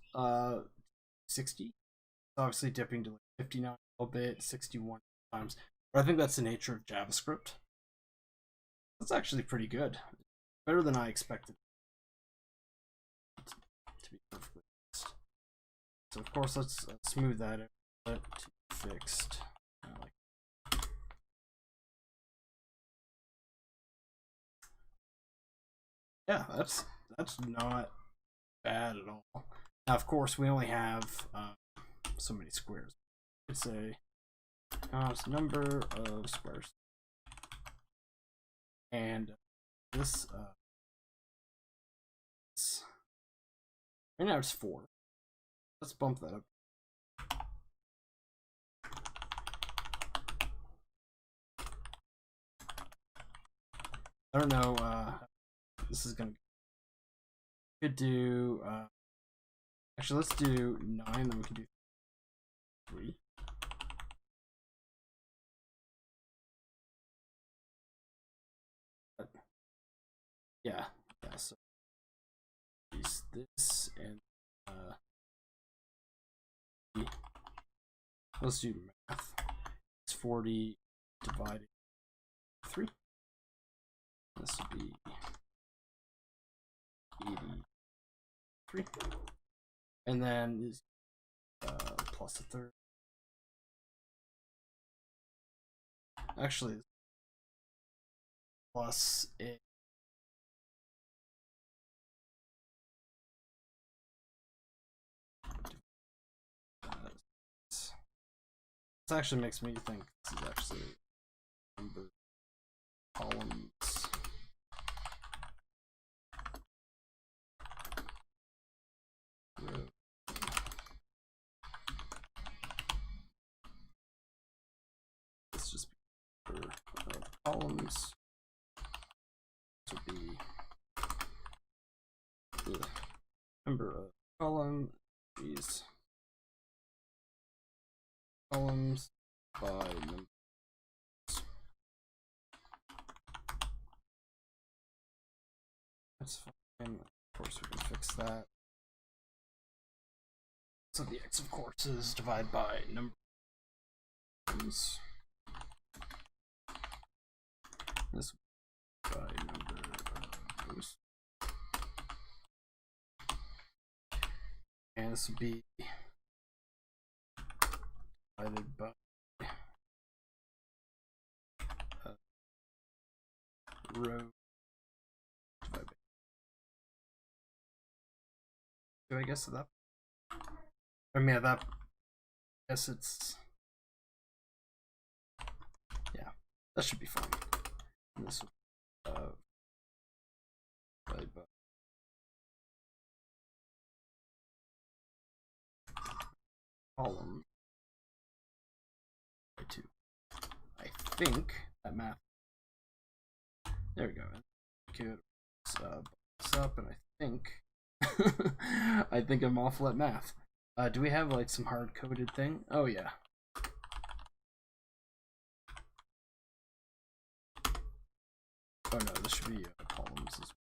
60. Obviously dipping to like 59 a little bit, 61 times. But I think that's the nature of JavaScript. That's actually pretty good. Better than I expected. To be perfectly honest. So of course let's smooth that out. Let to fixed. Yeah, that's not bad at all. Now of course we only have so many squares. It's a number of squares, and this right now it's 4. Let's bump that up. I don't know. This is gonna. Could do. Actually, let's do 9. Then we can do 3. But, yeah. So use this and let's do math. It's 40 divided by 3. This would be 83. And then is plus a third. Actually, plus a. This actually makes me think this is actually number columns. Let's just be number of columns. This would be the number of columns. These columns by numbers. That's fine. Of course, we can fix that. So the x of course is divided by numbers. This by numbers. And this would be divided by row divided by. Do I guess that? I mean, that. I guess it's. Yeah, that should be fine. And this divided by column by 2. I think that math. There we go. Could this up, and I think I think I'm awful at math. Do we have like some hard coded thing? Oh yeah. Oh no, this should be columns as well.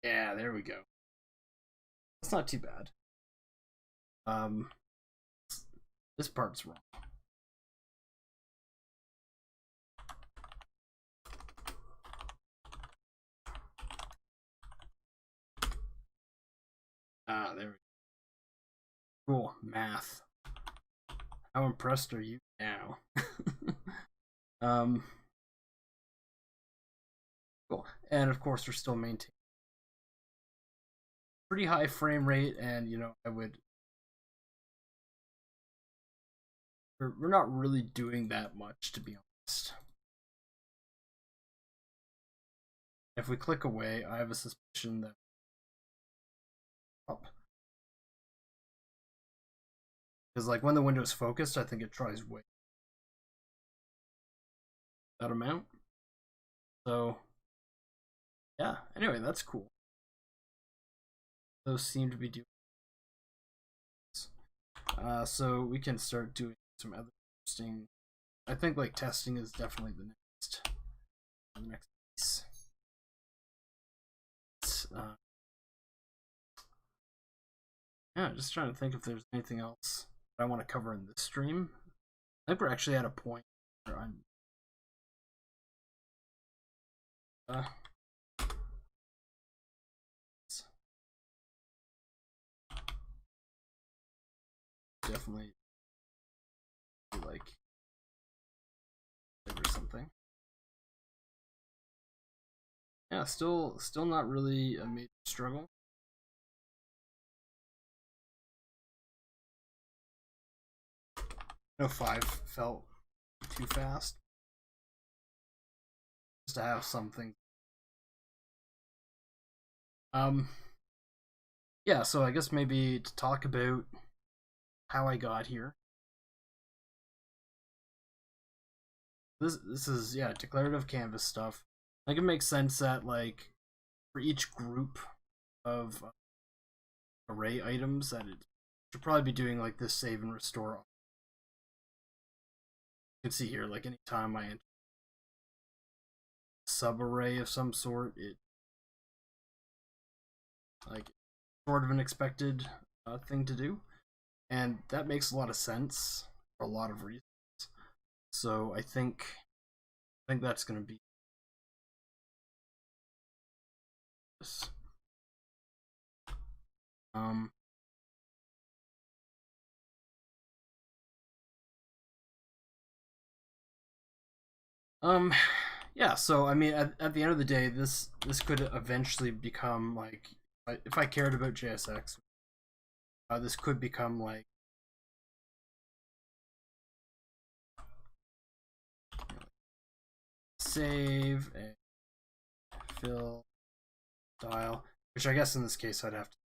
Yeah, there we go. That's not too bad. This part's wrong. There we go. Cool, math. How impressed are you now? Cool. And of course, we're still maintaining pretty high frame rate, and we're not really doing that much, to be honest. If we click away, I have a suspicion that because like when the window is focused, I think it tries way that amount. So yeah, anyway, that's cool. Those seem to be doing so we can start doing some other interesting. I think like testing is definitely the next piece. Yeah, just trying to think if there's anything else that I want to cover in this stream. I think we're actually at a point where I'm definitely like or something. Yeah, still not really a major struggle. No, 5 felt too fast. Just to have something. Yeah, so I guess maybe to talk about how I got here. This is declarative canvas stuff. Like it makes sense that like for each group of array items that it should probably be doing like this save and restore. You can see here like anytime I enter a subarray of some sort, it like sort of an expected thing to do, and that makes a lot of sense for a lot of reasons. So I think that's going to be this. Yeah, so I mean at the end of the day, this could eventually become like, if I cared about JSX, this could become like save and fill style, which I guess in this case I'd have to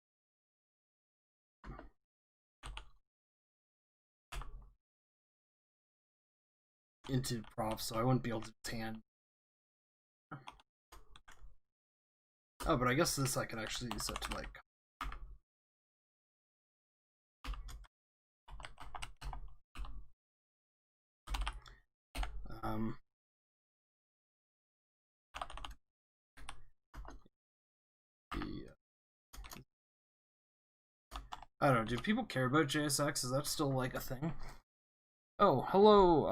into props, so I wouldn't be able to tan. Oh, but I guess this I could actually use it to like I don't know, do people care about JSX? Is that still like a thing? Oh, hello.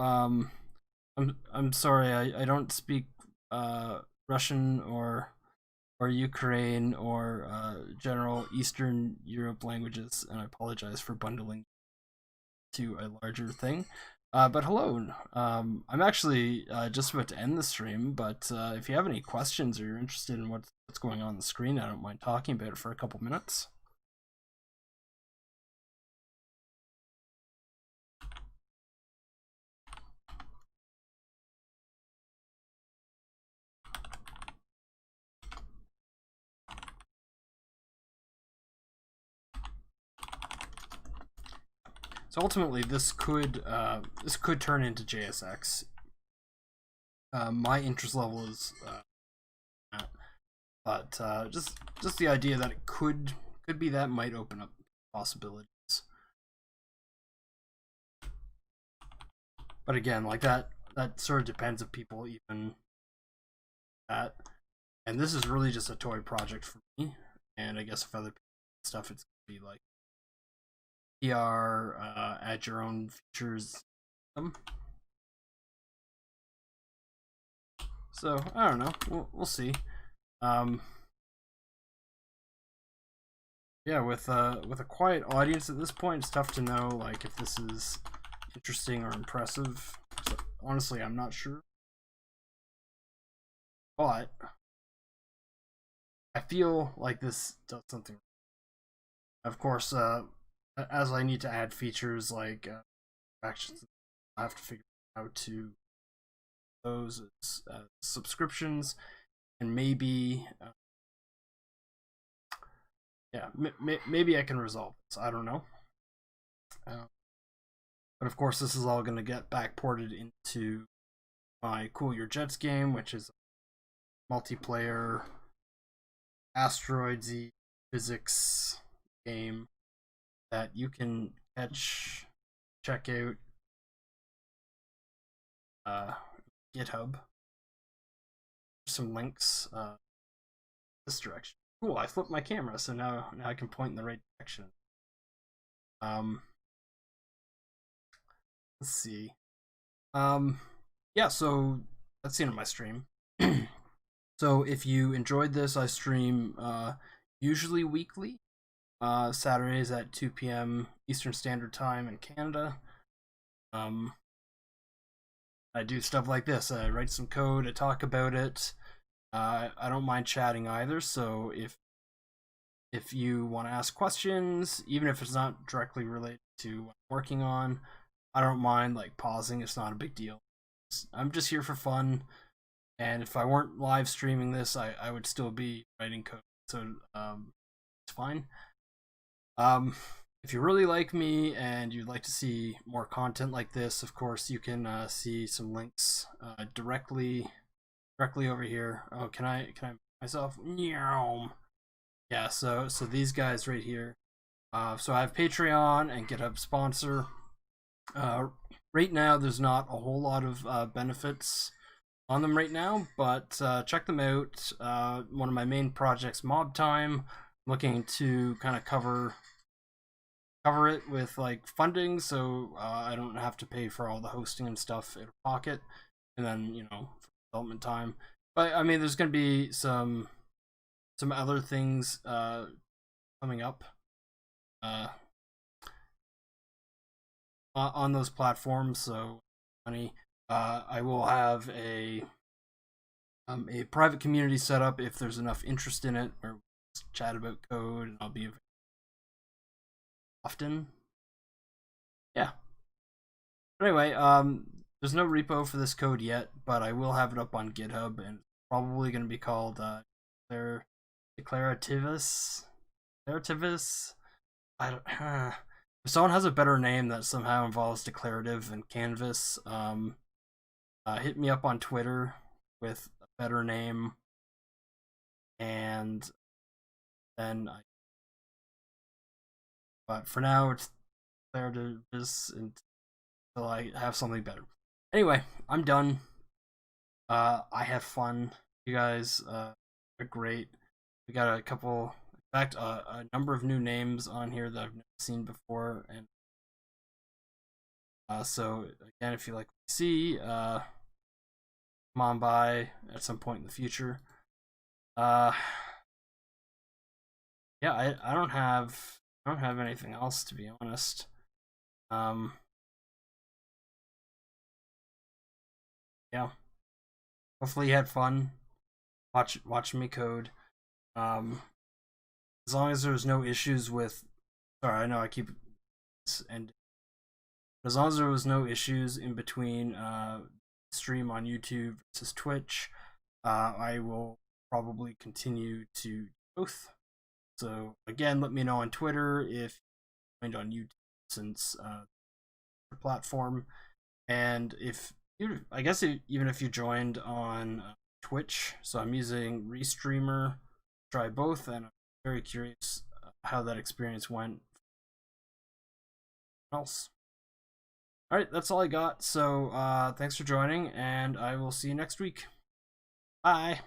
I'm sorry, I don't speak Russian or Ukraine or general Eastern Europe languages, and I apologize for bundling to a larger thing. But hello, I'm actually just about to end the stream, but if you have any questions or you're interested in what's going on the screen, I don't mind talking about it for a couple minutes. So ultimately, this could turn into JSX. My interest level is, but just the idea that it could be that might open up possibilities. But again, like that sort of depends if people even that. And this is really just a toy project for me. And I guess if other stuff, it's gonna be like PR, add your own features. So I don't know. We'll see. Yeah, with a quiet audience at this point, it's tough to know like if this is interesting or impressive. So, honestly, I'm not sure. But I feel like this does something. Of course, as I need to add features like actions, I have to figure out how to those as subscriptions, and maybe yeah, maybe I can resolve this. I don't know. But of course, this is all going to get backported into my Cool Your Jets game, which is a multiplayer asteroidsy physics game that you can check out GitHub. Some links this direction. Cool, I flipped my camera, so now I can point in the right direction. Let's see. Yeah, so that's the end of my stream. So if you enjoyed this, I stream usually weekly, Saturdays at 2 p.m. Eastern Standard Time in Canada. I do stuff like this. I write some code, I talk about it. I don't mind chatting either, so if you want to ask questions, even if it's not directly related to what I'm working on, I don't mind like pausing. It's not a big deal. I'm just here for fun, and if I weren't live streaming this, I would still be writing code, so it's fine. If you really like me and you'd like to see more content like this, of course you can see some links directly over here. Oh, can I myself? Yeah, so these guys right here. So I have Patreon and GitHub sponsor. Right now, there's not a whole lot of benefits on them right now, but check them out. One of my main projects, Mob Time, I'm looking to kind of cover it with like funding, so I don't have to pay for all the hosting and stuff out of pocket, and then for development time. But I mean, there's gonna be some other things coming up on those platforms. So funny, I will have a private community set up if there's enough interest in it, or chat about code, and I'll be often. Yeah. But anyway, there's no repo for this code yet, but I will have it up on GitHub, and it's probably going to be called Declarativus. I don't. If someone has a better name that somehow involves declarative and canvas, hit me up on Twitter with a better name, and then but for now it's declarativus until I have something better. Anyway, I'm done. I have fun. You guys are great. We got a couple, in fact, a number of new names on here that I've never seen before, and so again, if you like what you see, come on by at some point in the future. Yeah, I don't have anything else, to be honest. Yeah. Hopefully you had fun watching me code. As long as there's no issues with, sorry, I know I keep and as long as there was no issues in between stream on YouTube versus Twitch, I will probably continue to both. So again, let me know on Twitter if you joined on YouTube, since the platform, and if you, I guess even if you joined on Twitch. So I'm using Restreamer. Try both, and I'm very curious how that experience went. Else. All right, that's all I got. So thanks for joining, and I will see you next week. Bye.